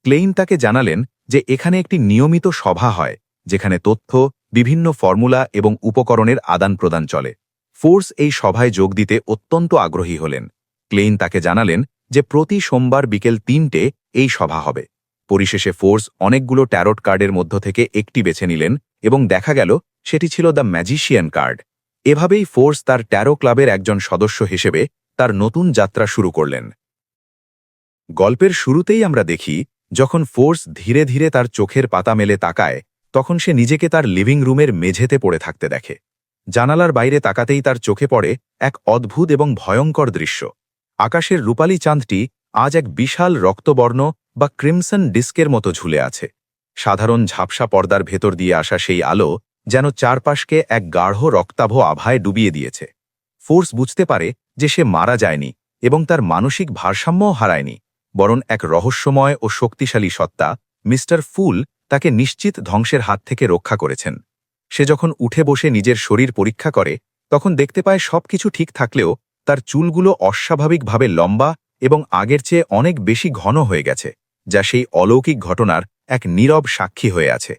ক্লেইন তাকে জানালেন যে এখানে একটি নিয়মিত সভা হয়, যেখানে তথ্য, বিভিন্ন ফর্মুলা এবং উপকরণের আদান প্রদান চলে। ফোর্স এই সভায় যোগ দিতে অত্যন্ত আগ্রহী হলেন। ক্লেইন তাকে জানালেন যে প্রতি সোমবার বিকেল ৩টে এই সভা হবে। পরিশেষে ফোর্স অনেকগুলো ট্যারোট কার্ডের মধ্য থেকে একটি বেছে নিলেন এবং দেখা গেল সেটি ছিল দ্য ম্যাজিশিয়ান কার্ড। এভাবেই ফোর্স তার ট্যারো ক্লাবের একজন সদস্য হিসেবে তার নতুন যাত্রা শুরু করলেন। গল্পের শুরুতেই আমরা দেখি যখন ফোর্স ধীরে ধীরে তার চোখের পাতা মেলে তাকায়, তখন সে নিজেকে তার লিভিং রুমের মেঝেতে পড়ে থাকতে দেখে। জানালার বাইরে তাকাতেই তার চোখে পড়ে এক অদ্ভুত এবং ভয়ঙ্কর দৃশ্য। আকাশের রূপালী চাঁদটি আজ এক বিশাল রক্তবর্ণ বা ক্রিমসন ডিস্কের মতো ঝুলে আছে। সাধারণ ঝাপসা পর্দার ভেতর দিয়ে আসা সেই আলো যেন চারপাশকে এক গাঢ় রক্তাভ আভায় ডুবিয়ে দিয়েছে। ফোর্স বুঝতে পারে যে সে মারা যায়নি এবং তার মানসিক ভারসাম্যও হারায়নি, বরং এক রহস্যময় ও শক্তিশালী সত্তা মিস্টার ফুল তাকে নিশ্চিত ধ্বংসের হাত থেকে রক্ষা করেছেন। সে যখন উঠে বসে নিজের শরীর পরীক্ষা করে, তখন দেখতে পায় সবকিছু ঠিক থাকলেও তার চুলগুলো অস্বাভাবিকভাবে লম্বা এবং আগের চেয়ে অনেক বেশি ঘন হয়ে গেছে, যা সেই অলৌকিক ঘটনার এক নীরব সাক্ষী হয়ে আছে।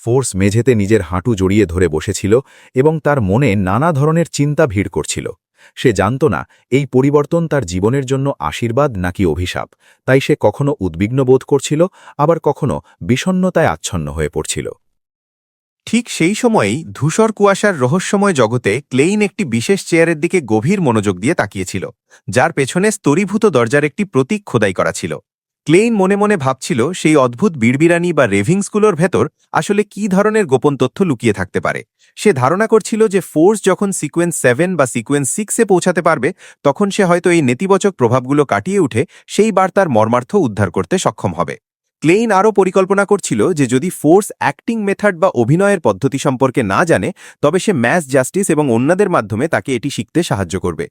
ফোর্স মেঝেতে নিজের হাঁটু জড়িয়ে ধরে বসেছিল এবং তার মনে নানা ধরনের চিন্তা ভিড় করছিল। সে জানত না এই পরিবর্তন তার জীবনের জন্য আশীর্বাদ নাকি অভিশাপ, তাই সে কখনো উদ্বিগ্ন বোধ করছিল, আবার কখনো বিষণ্ণতায় আচ্ছন্ন হয়ে পড়ছিল। ঠিক সেই সময়েই ধূসর কুয়াশার রহস্যময় জগতে ক্লেইন একটি বিশেষ চেয়ারের দিকে গভীর মনোযোগ দিয়ে তাকিয়েছিল, যার পেছনে স্তরীভূত দরজার একটি প্রতীক খোদাই করা ছিল। ক্লেইন মনে মনে ভাবছিল সেই অদ্ভুত বিড়বিড়ানি বা রেভিংসগুলোর ভেতর আসলে কী ধরনের গোপন তথ্য লুকিয়ে থাকতে পারে। সে ধারণা করছিল যে ফোর্স যখন সিকোয়েন্স 7 বা সিকোয়েন্স 6-এ পৌঁছাতে পারবে, তখন সে হয়তো এই নেতিবাচক প্রভাবগুলো কাটিয়ে উঠে সেই বার্তার মর্মার্থ উদ্ধার করতে সক্ষম হবে। ক্লেইন আরও পরিকল্পনা করছিল যে যদি ফোর্স অ্যাক্টিং মেথড বা অভিনয়ের পদ্ধতি সম্পর্কে না জানে, তবে সে ম্যাস জাস্টিস এবং অন্যদের মাধ্যমে তাকে এটি শিখতে সাহায্য করবে।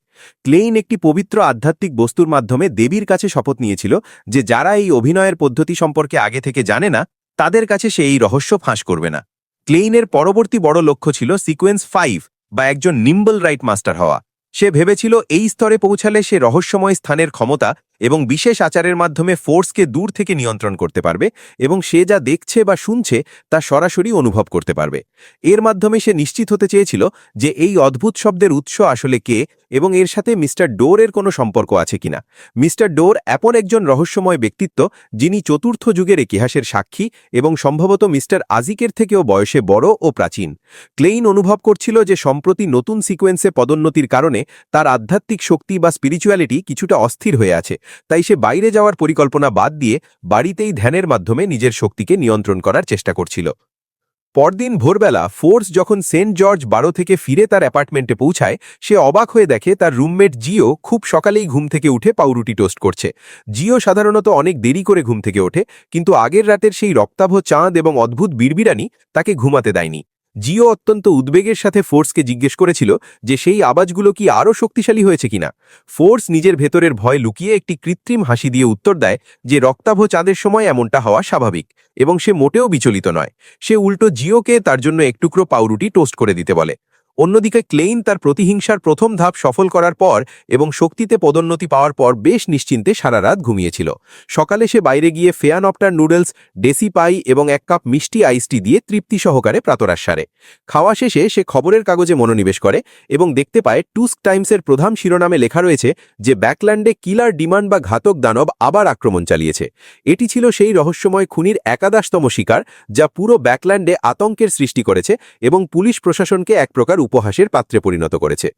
ক্লেইন একটি পবিত্র আধ্যাত্মিক বস্তুর মাধ্যমে দেবীর কাছে শপথ নিয়েছিল যে যারা এই অভিনয়ের পদ্ধতি সম্পর্কে আগে থেকে জানে না, তাদের কাছে সে এই রহস্য ফাঁস করবে না। ক্লেইনের পরবর্তী বড় লক্ষ্য ছিল সিকোয়েন্স 5 বা একজন নিম্বল রাইট মাস্টার হওয়া। সে ভেবেছিল এই স্তরে পৌঁছালে সে রহস্যময় স্থানের ক্ষমতা এবং বিশেষ আচারের মাধ্যমে ফোর্সকে দূর থেকে নিয়ন্ত্রণ করতে পারবে এবং সে যা দেখছে বা শুনছে তা সরাসরি অনুভব করতে পারবে। এর মাধ্যমে সে নিশ্চিত হতে চেয়েছিল যে এই অদ্ভুত শব্দের উৎস আসলে কে এবং এর সাথে মিস্টার ডোরের কোনো সম্পর্ক আছে কিনা। মিস্টার ডোর এমন একজন রহস্যময় ব্যক্তিত্ব যিনি চতুর্থ যুগের ইতিহাসের সাক্ষী এবং সম্ভবত মিস্টার আজিকের থেকেও বয়সে বড় ও প্রাচীন। ক্লেইন অনুভব করছিল যে সম্প্রতি নতুন সিকোয়েন্সে পদোন্নতির কারণে তার আধ্যাত্মিক শক্তি বা স্পিরিচুয়ালিটি কিছুটা অস্থির হয়ে আছে, তাই সে বাইরে যাওয়ার পরিকল্পনা বাদ দিয়ে বাড়িতেই ধ্যানের মাধ্যমে নিজের শক্তিকে নিয়ন্ত্রণ করার চেষ্টা করছিল। পরদিন ভোরবেলা ফোর্স যখন সেন্ট জর্জ 12 থেকে ফিরে তার অ্যাপার্টমেন্টে পৌঁছায়, সে অবাক হয়ে দেখে তার রুমমেট জিও খুব সকালেই ঘুম থেকে উঠে পাউরুটি টোস্ট করছে। জিও সাধারণত অনেক দেরি করে ঘুম থেকে ওঠে, কিন্তু আগের রাতের সেই রক্তাভ চাঁদ এবং অদ্ভুত বিড়বিড়ানি তাকে ঘুমাতে দেয়নি। জিও অত্যন্ত উদ্বেগের সাথে ফোর্সকে জিজ্ঞেস করেছিল যে সেই আওয়াজগুলো কি আরও শক্তিশালী হয়েছে কিনা। ফোর্স নিজের ভেতরের ভয় লুকিয়ে একটি কৃত্রিম হাসি দিয়ে উত্তর দেয় যে রক্তাভ চাঁদের সময় এমনটা হওয়া স্বাভাবিক এবং সে মোটেও বিচলিত নয়। সে উল্টো জিওকে তার জন্য এক টুকরো পাউরুটি টোস্ট করে দিতে বলে। অন্যদিকে ক্লেইন তার প্রতিহিংসার প্রথম ধাপ সফল করার পর এবং শক্তিতে পদোন্নতি পাওয়ার পর বেশ নিশ্চিন্তে সারা রাত ঘুমিয়েছিল। সকালে সে বাইরে গিয়ে ফেয়ানপ্টার নুডলস, ডেসি পাই এবং এক কাপ মিষ্টি আইসটি দিয়ে তৃপ্তি সহকারে প্রাতরাশ সারে। খাওয়া শেষে সে খবরের কাগজে মনোনিবেশ করে এবং দেখতে পায় টুস্ক টাইমসের প্রধান শিরোনামে লেখা রয়েছে যে ব্যাকল্যান্ডে কিলার ডিমান্ড বা ঘাতক দানব আবার আক্রমণ চালিয়েছে। এটি ছিল সেই রহস্যময় খুনির 11তম শিকার, যা পুরো ব্যাকল্যান্ডে আতঙ্কের সৃষ্টি করেছে এবং পুলিশ প্রশাসনকে এক প্রকার উপহাসের পাত্রে পরিণত করেছে।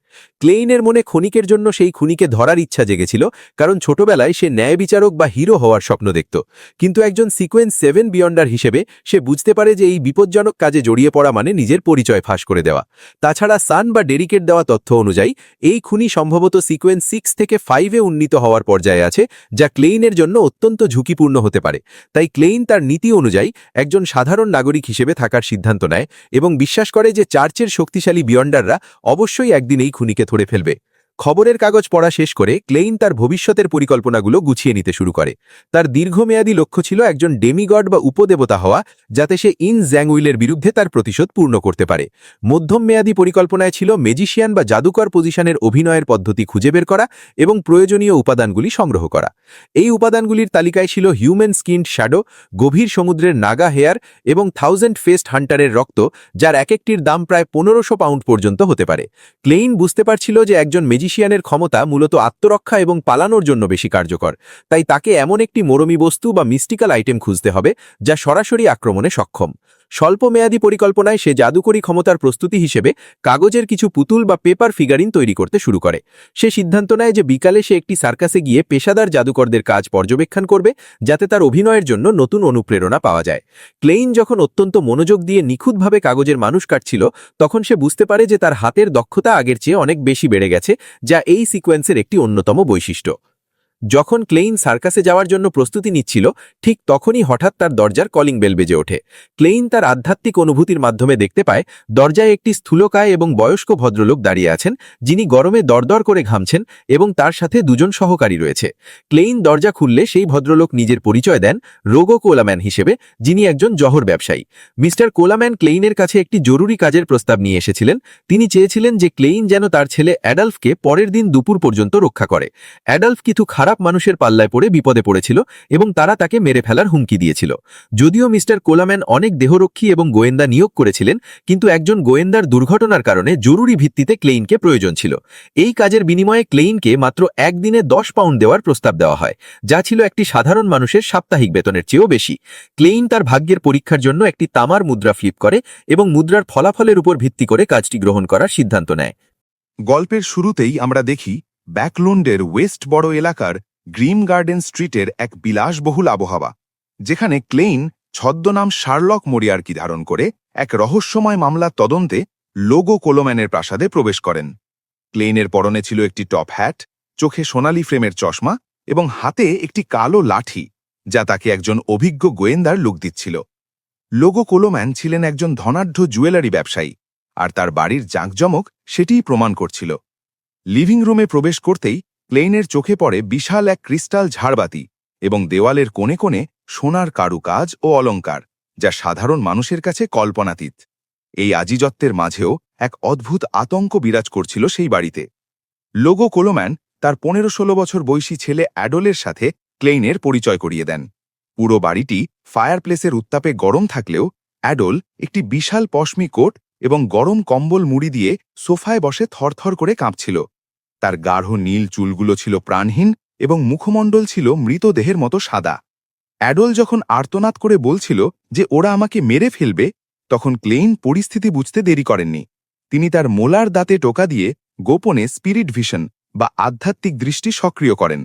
ক্লেইনের মনে ক্ষণিকের জন্য সেই খুনিকে ধরার ইচ্ছা জেগেছিল, কারণ ছোটবেলায় সে ন্যায় বিচারক বা হিরো হওয়ার স্বপ্ন দেখত। কিন্তু একজন সিকোয়েন্স 7 বিয়ন্ডার হিসেবে সে বুঝতে পারে যে এই বিপজ্জনক কাজে জড়িয়ে পড়া মানে নিজের পরিচয় ফাঁস করে দেওয়া। তাছাড়া সান বা ডেরিকের দেওয়া তথ্য অনুযায়ী এই খুনি সম্ভবত সিকোয়েন্স 6 থেকে 5-এ উন্নীত হওয়ার পর্যায়ে আছে, যা ক্লেইনের জন্য অত্যন্ত ঝুঁকিপূর্ণ হতে পারে। তাই ক্লেইন তার নীতি অনুযায়ী একজন সাধারণ নাগরিক হিসেবে থাকার সিদ্ধান্ত নেয় এবং বিশ্বাস করে যে চার্চের শক্তিশালী বিয়ন্ডাররা অবশ্যই একদিন এই খুনিকে ধরে ফেলবে। খবরের কাগজ পড়া শেষ করে ক্লেইন তার ভবিষ্যতের পরিকল্পনাগুলো গুছিয়ে নিতে শুরু করে। তার দীর্ঘমেয়াদী লক্ষ্য ছিল একজন ডেমিগড বা উপদেবতা হওয়া, যাতে সে ইন জ্যাংউইলের বিরুদ্ধে তার প্রতিশোধ পূর্ণ করতে পারে। মধ্যম মেয়াদী পরিকল্পনায় ছিল ম্যাজিশিয়ান বা জাদুকর পজিশনের অভিনয়ের পদ্ধতি খুঁজে বের করা এবং প্রয়োজনীয় উপাদানগুলি সংগ্রহ করা। এই উপাদানগুলির তালিকায় ছিল হিউম্যান স্কিন্ড শ্যাডো, গভীর সমুদ্রের নাগা হেয়ার এবং 1000 ফেস্ট হান্টারের রক্ত, যার এক একটির দাম প্রায় 1500 পাউন্ড পর্যন্ত হতে পারে। ক্লেইন বুঝতে পারছিল যে একজন ম্যাজিশিয়ানের ক্ষমতা মূলত আত্মরক্ষা এবং পালানোর জন্য বেশি কার্যকর, তাই তাকে এমন একটি মরমী বস্তু বা মিস্টিক্যাল আইটেম খুঁজতে হবে যা সরাসরি আক্রমণে সক্ষম। স্বল্পমেয়াদী পরিকল্পনায় সে জাদুকরী ক্ষমতার প্রস্তুতি হিসেবে কাগজের কিছু পুতুল বা পেপার ফিগারিন তৈরি করতে শুরু করে। সে সিদ্ধান্ত নেয় যে বিকালে সে একটি সার্কাসে গিয়ে পেশাদার জাদুকরদের কাজ পর্যবেক্ষণ করবে, যাতে তার অভিনয়ের জন্য নতুন অনুপ্রেরণা পাওয়া যায়। ক্লেইন যখন অত্যন্ত মনোযোগ দিয়ে নিখুঁতভাবে কাগজের মানুষ কাটছিল, তখন সে বুঝতে পারে যে তার হাতের দক্ষতা আগের চেয়ে অনেক বেশি বেড়ে গেছে, যা এই সিকোয়েন্সের একটি অন্যতম বৈশিষ্ট্য। যখন ক্লেইন সার্কাসে যাওয়ার জন্য প্রস্তুতি নিচ্ছিল, ঠিক তখনই হঠাৎ তার দরজার কলিং বেল বেজে ওঠে। ক্লেইন তার আধ্যাত্মিক অনুভূতির মাধ্যমে দেখতে পায় দরজায় একটি স্থূলকায় এবং বয়স্ক ভদ্রলোক দাঁড়িয়ে আছেন, যিনি গরমে দরদর করে ঘামছেন এবং তার সাথে দুজন সহকারী রয়েছে। ক্লেইন দরজা খুললে সেই ভদ্রলোক নিজের পরিচয় দেন রোগো কোলাম্যান হিসেবে, যিনি একজন জহর ব্যবসায়ী। মিস্টার কোলাম্যান ক্লেইনের কাছে একটি জরুরি কাজের প্রস্তাব নিয়ে এসেছিলেন। তিনি চেয়েছিলেন যে ক্লেইন যেন তার ছেলে অ্যাডালফকে পরের দিন দুপুর পর্যন্ত রক্ষা করে। অ্যাডালফ কিছু খারাপ মানুষের পাল্লায় পড়ে বিপদে পড়েছিল এবং তারা তাকে মেরে ফেলার হুমকি দিয়েছিল। যদিও মিস্টার কোলাম্যান অনেক দেহরক্ষী এবং গোয়েন্দা নিয়োগ করেছিলেন, কিন্তু একজন গোয়েন্দার দুর্ঘটনার কারণে জরুরি ভিত্তিতে ক্লেইনকে প্রয়োজন ছিল। এই কাজের বিনিময়ে ক্লেইনকে মাত্র একদিনে 10 পাউন্ড দেওয়ার প্রস্তাব দেওয়া হয়, যা ছিল একটি সাধারণ মানুষের সাপ্তাহিক বেতনের চেয়েও বেশি। ক্লেইন তার ভাগ্যের পরীক্ষার জন্য একটি তামার মুদ্রা ফ্লিপ করে এবং মুদ্রার ফলাফলের উপর ভিত্তি করে কাজটি গ্রহণ করার সিদ্ধান্ত নেয়। গল্পের শুরুতেই আমরা দেখি ব্যাকলুন্ডের ওয়েস্ট বড় এলাকার গ্রিম গার্ডেন স্ট্রিটের এক বিলাসবহুল আবহাওয়া, যেখানে ক্লেইন ছদ্মনাম শার্লক মোরিয়ার্কি ধারণ করে এক রহস্যময় মামলার তদন্তে লোগো কোলোম্যানের প্রাসাদে প্রবেশ করেন। ক্লেইনের পরনে ছিল একটি টপ হ্যাট, চোখে সোনালি ফ্রেমের চশমা এবং হাতে একটি কালো লাঠি, যা তাকে একজন অভিজ্ঞ গোয়েন্দার লুক দিচ্ছিল। লোগো কোলোম্যান ছিলেন একজন ধনাঢ্য জুয়েলারি ব্যবসায়ী, আর তার বাড়ির জাঁকজমক সেটিই প্রমাণ করছিল। লিভিং রুমে প্রবেশ করতেই ক্লেইনের চোখে পড়ে বিশাল এক ক্রিস্টাল ঝাড়বাতি এবং দেওয়ালের কোণে কোণে সোনার কারুকাজ ও অলংকার, যা সাধারণ মানুষের কাছে কল্পনাতীত। এই আজিজত্বের মাঝেও এক অদ্ভুত আতঙ্ক বিরাজ করছিল সেই বাড়িতে। লোগো কোলোম্যান তার 15-16 বছর বয়সী ছেলে অ্যাডোলের সাথে ক্লেইনের পরিচয় করিয়ে দেন। পুরো বাড়িটি ফায়ারপ্লেসের উত্তাপে গরম থাকলেও অ্যাডোল একটি বিশাল পশমি কোট এবং গরম কম্বল মুড়ি দিয়ে সোফায় বসে থরথর করে কাঁপছিল। তার গাঢ় নীল চুলগুলো ছিল প্রাণহীন এবং মুখমণ্ডল ছিল মৃতদেহের মতো সাদা। অ্যাডোল যখন আর্তনাদ করে বলছিল যে ওরা আমাকে মেরে ফেলবে, তখন ক্লেইন পরিস্থিতি বুঝতে দেরি করেননি। তিনি তার মোলার দাঁতে টোকা দিয়ে গোপনে স্পিরিট ভিশন বা আধ্যাত্মিক দৃষ্টি সক্রিয় করেন।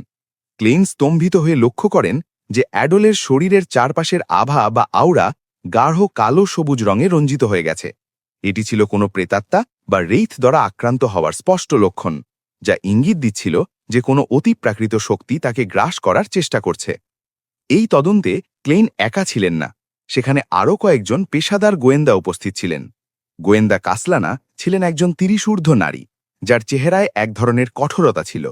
ক্লেইন স্তম্ভিত হয়ে লক্ষ্য করেন যে অ্যাডোলের শরীরের চারপাশের আভা বা আউরা গাঢ় কালো সবুজ রঙে রঞ্জিত হয়ে গেছে। এটি ছিল কোনো প্রেতাত্মা বা রেইথ দ্বারা আক্রান্ত হওয়ার স্পষ্ট লক্ষণ, যা ইঙ্গিত দিচ্ছিল যে কোনো অতিপ্রাকৃত শক্তি তাকে গ্রাস করার চেষ্টা করছে। এই তদন্তে ক্লেইন একা ছিলেন না, সেখানে আরও কয়েকজন পেশাদার গোয়েন্দা উপস্থিত ছিলেন। গোয়েন্দা কাসলানা ছিলেন একজন 30 ঊর্ধ্ব নারী, যার চেহারায় এক ধরনের কঠোরতা ছিল।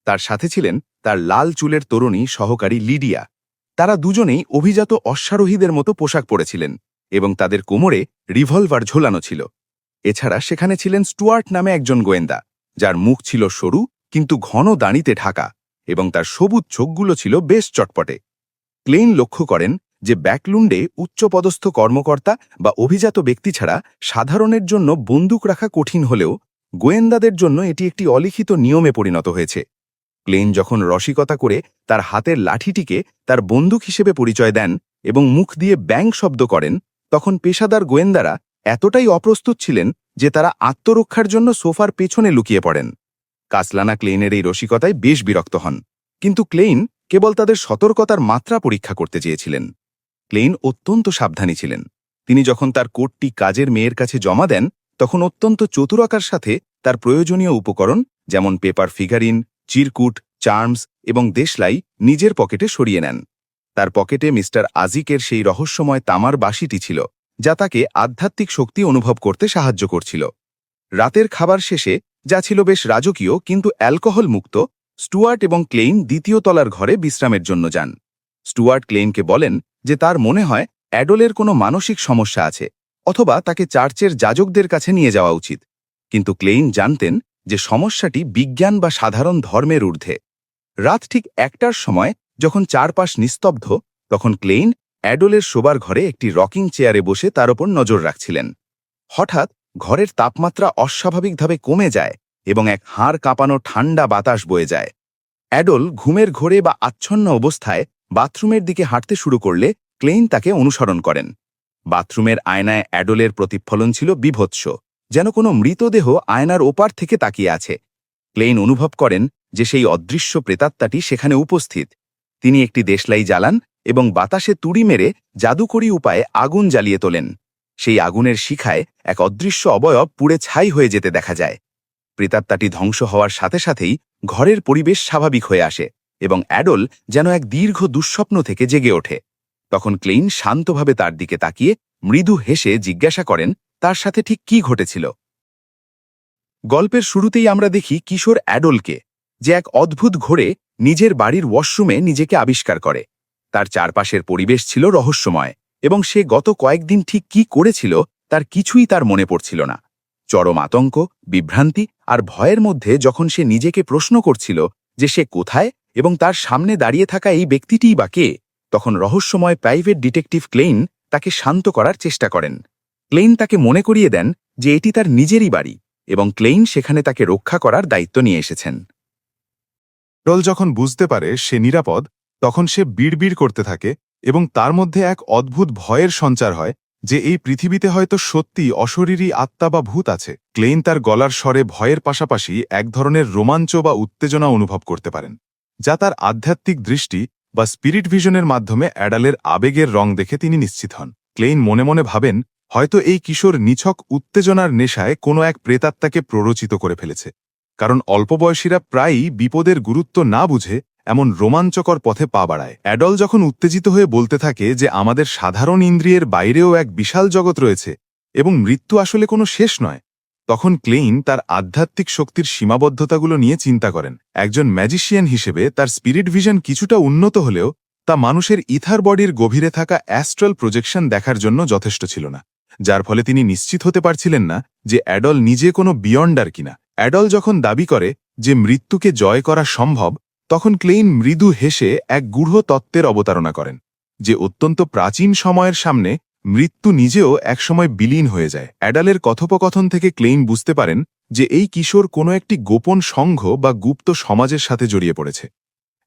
তার সাথে ছিলেন তার লাল চুলের তরুণী সহকারী লিডিয়া। তারা দুজনেই অভিজাত অশ্বারোহীদের মতো পোশাক পরেছিলেন এবং তাদের কোমরে রিভলভার ঝোলানো ছিল। এছাড়া সেখানে ছিলেন স্টুয়ার্ট নামে একজন গোয়েন্দা, যার মুখ ছিল সরু কিন্তু ঘন দাড়িতে ঢাকা এবং তার সবুজ চোখগুলো ছিল বেশ চটপটে। ক্লেইন লক্ষ্য করেন যে ব্যাকলুন্ডে উচ্চপদস্থ কর্মকর্তা বা অভিজাত ব্যক্তি ছাড়া সাধারণের জন্য বন্দুক রাখা কঠিন হলেও গোয়েন্দাদের জন্য এটি একটি অলিখিত নিয়মে পরিণত হয়েছে। ক্লেইন যখন রসিকতা করে তার হাতের লাঠিটিকে তার বন্দুক হিসেবে পরিচয় দেন এবং মুখ দিয়ে ব্যাং শব্দ করেন, তখন পেশাদার গোয়েন্দারা এতটাই অপ্রস্তুত ছিলেন যে তারা আত্মরক্ষার জন্য সোফার পেছনে লুকিয়ে পড়েন। কাসলানা ক্লেইনের এই রসিকতায় বেশ বিরক্ত হন, কিন্তু ক্লেইন কেবল তাদের সতর্কতার মাত্রা পরীক্ষা করতে চেয়েছিলেন। ক্লেইন অত্যন্ত সাবধানী ছিলেন। তিনি যখন তার কোটটি কাজের মেয়ের কাছে জমা দেন, তখন অত্যন্ত চতুরতার সাথে তার প্রয়োজনীয় উপকরণ যেমন পেপার ফিগারিন, চিরকুট, চার্মস এবং দেশলাই নিজের পকেটে সরিয়ে নেন। তার পকেটে মিস্টার আজিকের সেই রহস্যময় তামার বাঁশিটি ছিল, যা তাকে আধ্যাত্মিক শক্তি অনুভব করতে সাহায্য করছিল। রাতের খাবার শেষে, যা ছিল বেশ রাজকীয় কিন্তু অ্যালকোহল মুক্ত, স্টুয়ার্ট এবং ক্লেইন দ্বিতীয় তলার ঘরে বিশ্রামের জন্য যান। স্টুয়ার্ট ক্লেইনকে বলেন যে তার মনে হয় অ্যাডোলের কোনো মানসিক সমস্যা আছে অথবা তাকে চার্চের যাজকদের কাছে নিয়ে যাওয়া উচিত, কিন্তু ক্লেইন জানতেন যে সমস্যাটি বিজ্ঞান বা সাধারণ ধর্মের ঊর্ধ্বে। রাত ঠিক 1টার সময় যখন চারপাশ নিস্তব্ধ, তখন ক্লেইন অ্যাডোলের শোবার ঘরে একটি রকিং চেয়ারে বসে তার ওপর নজর রাখছিলেন। হঠাৎ ঘরের তাপমাত্রা অস্বাভাবিকভাবে কমে যায় এবং এক হাড় কাঁপানো ঠান্ডা বাতাস বয়ে যায়। অ্যাডল ঘুমের ঘোরে বা আচ্ছন্ন অবস্থায় বাথরুমের দিকে হাঁটতে শুরু করলে ক্লেইন তাকে অনুসরণ করেন। বাথরুমের আয়নায় অ্যাডলের প্রতিফলন ছিল বীভৎস, যেন কোনো মৃতদেহ আয়নার ওপার থেকে তাকিয়ে আছে। ক্লেইন অনুভব করেন যে সেই অদৃশ্য প্রেতাত্মাটি সেখানে উপস্থিত। তিনি একটি দেশলাই জ্বালান এবং বাতাসে তুড়ি মেরে জাদুকরী উপায়ে আগুন জ্বালিয়ে তোলেন। সেই আগুনের শিখায় এক অদৃশ্য অবয়ব পুড়ে ছাই হয়ে যেতে দেখা যায়। প্রেতাত্মাটি ধ্বংস হওয়ার সাথে সাথেই ঘরের পরিবেশ স্বাভাবিক হয়ে আসে এবং অ্যাডল যেন এক দীর্ঘ দুঃস্বপ্ন থেকে জেগে ওঠে। তখন ক্লেইন শান্তভাবে তার দিকে তাকিয়ে মৃদু হেসে জিজ্ঞাসা করেন তার সাথে ঠিক কী ঘটেছিল। গল্পের শুরুতেই আমরা দেখি কিশোর অ্যাডলকে, যে এক অদ্ভুত ঘোরে নিজের বাড়ির ওয়াশরুমে নিজেকে আবিষ্কার করে। তার চারপাশের পরিবেশ ছিল রহস্যময় এবং সে গত কয়েকদিন ঠিক কী করেছিল তার কিছুই তার মনে পড়ছিল না। চরম আতঙ্ক, বিভ্রান্তি আর ভয়ের মধ্যে যখন সে নিজেকে প্রশ্ন করছিল যে সে কোথায় এবং তার সামনে দাঁড়িয়ে থাকা এই ব্যক্তিটিই বা কে, তখন রহস্যময় প্রাইভেট ডিটেকটিভ ক্লেইন তাকে শান্ত করার চেষ্টা করেন। ক্লেইন তাকে মনে করিয়ে দেন যে এটি তার নিজেরই বাড়ি এবং ক্লেইন সেখানে তাকে রক্ষা করার দায়িত্ব নিয়ে এসেছেন। অ্যাডল যখন বুঝতে পারে সে নিরাপদ, তখন সে বিড়বিড় করতে থাকে এবং তার মধ্যে এক অদ্ভুত ভয়ের সঞ্চার হয় যে এই পৃথিবীতে হয়তো সত্যি অশরীরী আত্মা বা ভূত আছে। ক্লেইন তার গলার স্বরে ভয়ের পাশাপাশি এক ধরনের রোমাঞ্চ বা উত্তেজনা অনুভব করতে পারেন, যা তার আধ্যাত্মিক দৃষ্টি বা স্পিরিট ভিশনের মাধ্যমে অ্যাডালের আবেগের রং দেখে তিনি নিশ্চিত হন। ক্লেইন মনে মনে ভাবেন হয়তো এই কিশোর নিছক উত্তেজনার নেশায় কোনো এক প্রেতাত্মাকে প্ররোচিত করে ফেলেছে, কারণ অল্প বয়সীরা প্রায়ই বিপদের গুরুত্ব না বুঝে এমন রোমাঞ্চকর পথে পা বাড়ায়। অ্যাডল যখন উত্তেজিত হয়ে বলতে থাকে যে আমাদের সাধারণ ইন্দ্রিয়ের বাইরেও এক বিশাল জগৎ রয়েছে এবং মৃত্যু আসলে কোনো শেষ নয়, তখন ক্লেইন তার আধ্যাত্মিক শক্তির সীমাবদ্ধতাগুলো নিয়ে চিন্তা করেন। একজন ম্যাজিশিয়ান হিসেবে তার স্পিরিট ভিশন কিছুটা উন্নত হলেও তা মানুষের ইথার বডির গভীরে থাকা অ্যাস্ট্রাল প্রজেকশন দেখার জন্য যথেষ্ট ছিল না, যার ফলে তিনি নিশ্চিত হতে পারছিলেন না যে অ্যাডল নিজে কোনো বিয়ন্ডার কিনা। অ্যাডল যখন দাবি করে যে মৃত্যুকে জয় করা সম্ভব, তখন ক্লেইন মৃদু হেসে এক গূঢ় তত্ত্বের অবতারণা করেন, যে অত্যন্ত প্রাচীন সময়ের সামনে মৃত্যু নিজেও একসময় বিলীন হয়ে যায়। অ্যাডালের কথোপকথন থেকে ক্লেইন বুঝতে পারেন যে এই কিশোর কোনো একটি গোপন সংঘ বা গুপ্ত সমাজের সাথে জড়িয়ে পড়েছে।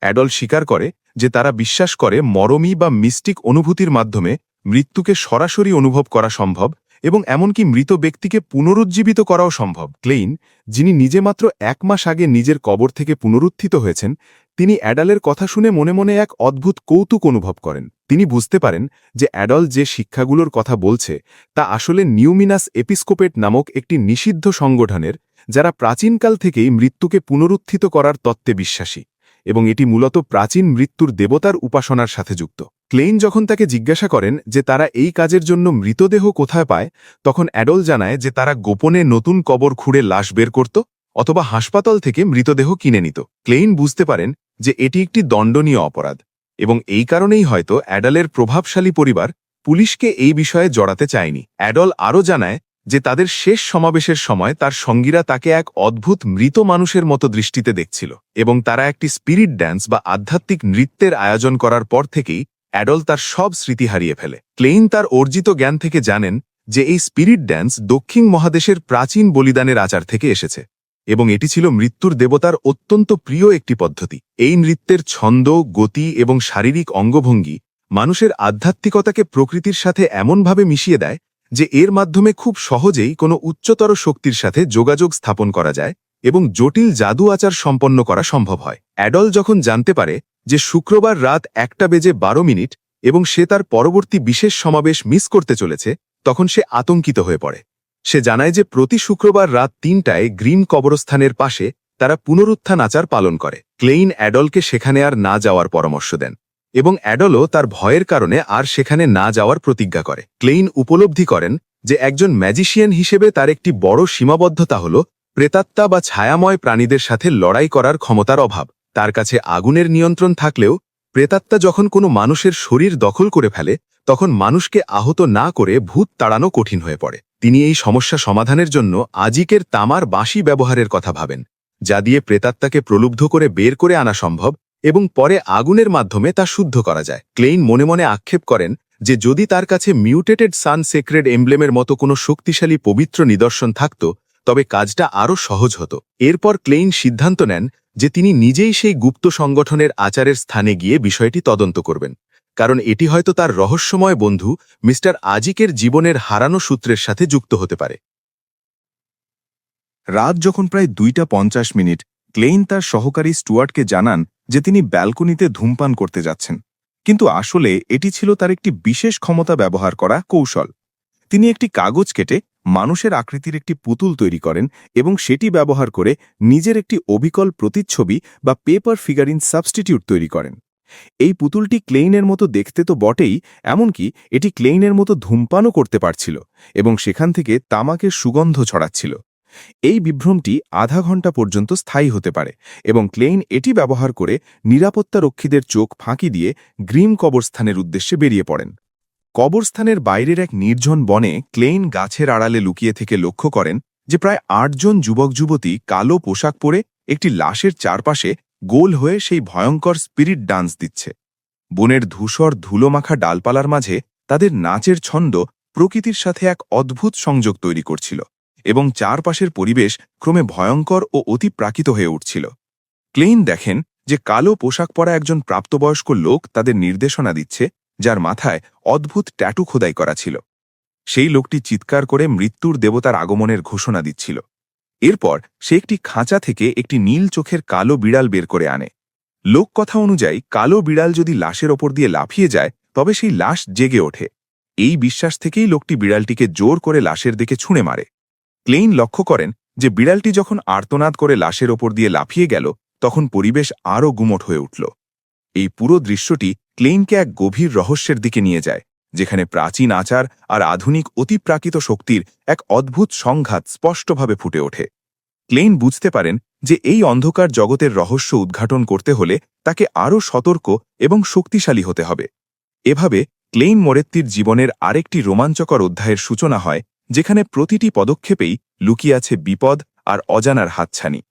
অ্যাডল স্বীকার করে যে তারা বিশ্বাস করে মরমী বা মিস্টিক অনুভূতির মাধ্যমে মৃত্যুকে সরাসরি অনুভব করা সম্ভব এবং এমনকি মৃত ব্যক্তিকে পুনরুজ্জীবিত করাও সম্ভব। ক্লেইন, যিনি নিজে মাত্র 1 মাস আগে নিজের কবর থেকে পুনরুত্থিত হয়েছেন, তিনি অ্যাডালের কথা শুনে মনে মনে এক অদ্ভুত কৌতুক অনুভব করেন। তিনি বুঝতে পারেন যে অ্যাডল যে শিক্ষাগুলোর কথা বলছে তা আসলে নিউমিনাস এপিস্কোপেট নামক একটি নিষিদ্ধ সংগঠনের, যারা প্রাচীনকাল থেকেই মৃত্যুকে পুনরুত্থিত করার তত্ত্বে বিশ্বাসী এবং এটি মূলত প্রাচীন মৃত্যুর দেবতার উপাসনার সাথে যুক্ত। ক্লেইন যখন তাকে জিজ্ঞাসা করেন যে তারা এই কাজের জন্য মৃতদেহ কোথায় পায়, তখন অ্যাডল জানায় যে তারা গোপনে নতুন কবর খুঁড়ে লাশ বের করত অথবা হাসপাতাল থেকে মৃতদেহ কিনে নিত। ক্লেইন বুঝতে পারেন যে এটি একটি দণ্ডনীয় অপরাধ এবং এই কারণেই হয়তো অ্যাডলের প্রভাবশালী পরিবার পুলিশকে এই বিষয়ে জড়াতে চায়নি। অ্যাডল আরও জানায় যে তাদের শেষ সমাবেশের সময় তার সঙ্গীরা তাকে এক অদ্ভুত মৃত মানুষের মতো দৃষ্টিতে দেখছিল এবং তারা একটি স্পিরিট ড্যান্স বা আধ্যাত্মিক নৃত্যের আয়োজন করার পর থেকেই অ্যাডল তার সব স্মৃতি হারিয়ে ফেলে। ক্লেইন তার অর্জিত জ্ঞান থেকে জানেন যে এই স্পিরিট ড্যান্স দক্ষিণ মহাদেশের প্রাচীন বলিদানের আচার থেকে এসেছে এবং এটি ছিল মৃত্যুর দেবতার অত্যন্ত প্রিয় একটি পদ্ধতি। এই নৃত্যের ছন্দ, গতি এবং শারীরিক অঙ্গভঙ্গি মানুষের আধ্যাত্মিকতাকে প্রকৃতির সাথে এমনভাবে মিশিয়ে দেয় যে এর মাধ্যমে খুব সহজেই কোনো উচ্চতর শক্তির সাথে যোগাযোগ স্থাপন করা যায় এবং জটিল জাদু আচার সম্পন্ন করা সম্ভব হয়। অ্যাডল যখন জানতে পারে যে শুক্রবার রাত 1:12 এবং সে তার পরবর্তী বিশেষ সমাবেশ মিস করতে চলেছে, তখন সে আতঙ্কিত হয়ে পড়ে। সে জানায় যে প্রতি শুক্রবার রাত 3টায় গ্রিন কবরস্থানের পাশে তারা পুনরুত্থান আচার পালন করে। ক্লেইন অ্যাডলকে সেখানে আর না যাওয়ার পরামর্শ দেন এবং অ্যাডলও তার ভয়ের কারণে আর সেখানে না যাওয়ার প্রতিজ্ঞা করে। ক্লেইন উপলব্ধি করেন যে একজন ম্যাজিশিয়ান হিসেবে তার একটি বড় সীমাবদ্ধতা হল প্রেতাত্মা বা ছায়াময় প্রাণীদের সাথে লড়াই করার ক্ষমতার অভাব। তার কাছে আগুনের নিয়ন্ত্রণ থাকলেও প্রেতাত্মা যখন কোনো মানুষের শরীর দখল করে ফেলে, তখন মানুষকে আহত না করে ভূত তাড়ানো কঠিন হয়ে পড়ে। তিনি এই সমস্যা সমাধানের জন্য আজিকের তামার বাঁশি ব্যবহারের কথা ভাবেন, যা দিয়ে প্রেতাত্মাকে প্রলুব্ধ করে বের করে আনা সম্ভব এবং পরে আগুনের মাধ্যমে তা শুদ্ধ করা যায়। ক্লেইন মনে মনে আক্ষেপ করেন যে যদি তার কাছে মিউটেটেড সান সেক্রেড এমব্লেমের মতো কোনো শক্তিশালী পবিত্র নিদর্শন থাকত, তবে কাজটা আরও সহজ হতো। এরপর ক্লেইন সিদ্ধান্ত নেন যে তিনি নিজেই সেই গুপ্ত সংগঠনের আচারের স্থানে গিয়ে বিষয়টি তদন্ত করবেন, কারণ এটি হয়তো তার রহস্যময় বন্ধু মিস্টার আজিকের জীবনের হারানো সূত্রের সাথে যুক্ত হতে পারে। রাত যখন প্রায় 2:50 ক্লেইন তার সহকারী স্টুয়ার্টকে জানান যে তিনি ব্যালকনিতে ধূমপান করতে যাচ্ছেন, কিন্তু আসলে এটি ছিল তার একটি বিশেষ ক্ষমতা ব্যবহার করা কৌশল। তিনি একটি কাগজ কেটে মানুষের আকৃতির একটি পুতুল তৈরি করেন এবং সেটি ব্যবহার করে নিজের একটি অবিকল প্রতিচ্ছবি বা পেপার ফিগারিন সাবস্টিটিউট তৈরি করেন। এই পুতুলটি ক্লেইনের মতো দেখতে তো বটেই, এমনকি এটি ক্লেইনের মতো ধূমপানও করতে পারছিল এবং সেখান থেকে তামাকের সুগন্ধ ছড়াচ্ছিল। এই বিভ্রমটি আধা ঘন্টা পর্যন্ত স্থায়ী হতে পারে এবং ক্লেইন এটি ব্যবহার করে নিরাপত্তারক্ষীদের চোখ ফাঁকি দিয়ে গ্রিম কবরস্থানের উদ্দেশ্যে বেরিয়ে পড়েন। কবরস্থানের বাইরের এক নির্জন বনে ক্লেইন গাছের আড়ালে লুকিয়ে থেকে লক্ষ্য করেন যে প্রায় 8 জন যুবক যুবতী কালো পোশাক পরে একটি লাশের চারপাশে গোল হয়ে সেই ভয়ঙ্কর স্পিরিট ডান্স দিচ্ছে। বনের ধূসর ধুলোমাখা ডালপালার মাঝে তাদের নাচের ছন্দ প্রকৃতির সাথে এক অদ্ভুত সংযোগ তৈরি করছিল এবং চারপাশের পরিবেশ ক্রমে ভয়ঙ্কর ও অতিপ্রাকৃত হয়ে উঠছিল। ক্লেইন দেখেন যে কালো পোশাক পরা একজন প্রাপ্তবয়স্ক লোক তাদের নির্দেশনা দিচ্ছে, যার মাথায় অদ্ভুত ট্যাটু খোদাই করা ছিল। সেই লোকটি চিৎকার করে মৃত্যুর দেবতার আগমনের ঘোষণা দিচ্ছিল। এরপর সে একটি খাঁচা থেকে একটি নীল চোখের কালো বিড়াল বের করে আনে। লোককথা অনুযায়ী কালো বিড়াল যদি লাশের ওপর দিয়ে লাফিয়ে যায় তবে সেই লাশ জেগে ওঠে। এই বিশ্বাস থেকেই লোকটি বিড়ালটিকে জোর করে লাশের দিকে ছুঁড়ে মারে। ক্লেইন লক্ষ্য করেন যে বিড়ালটি যখন আর্তনাদ করে লাশের ওপর দিয়ে লাফিয়ে গেল তখন পরিবেশ আরও গুমোট হয়ে উঠল। এই পুরো দৃশ্যটি ক্লেইনকে এক গভীর রহস্যের দিকে নিয়ে যায়, যেখানে প্রাচীন আচার আর আধুনিক অতিপ্রাকৃত শক্তির এক অদ্ভুত সংঘাত স্পষ্টভাবে ফুটে ওঠে। ক্লেইন বুঝতে পারেন যে এই অন্ধকার জগতের রহস্য উদ্ঘাটন করতে হলে তাকে আরও সতর্ক এবং শক্তিশালী হতে হবে। এভাবে ক্লেইন মোরেত্তির জীবনের আরেকটি রোমাঞ্চকর অধ্যায়ের সূচনা হয়, যেখানে প্রতিটি পদক্ষেপেই লুকিয়ে আছে বিপদ আর অজানার হাতছানি।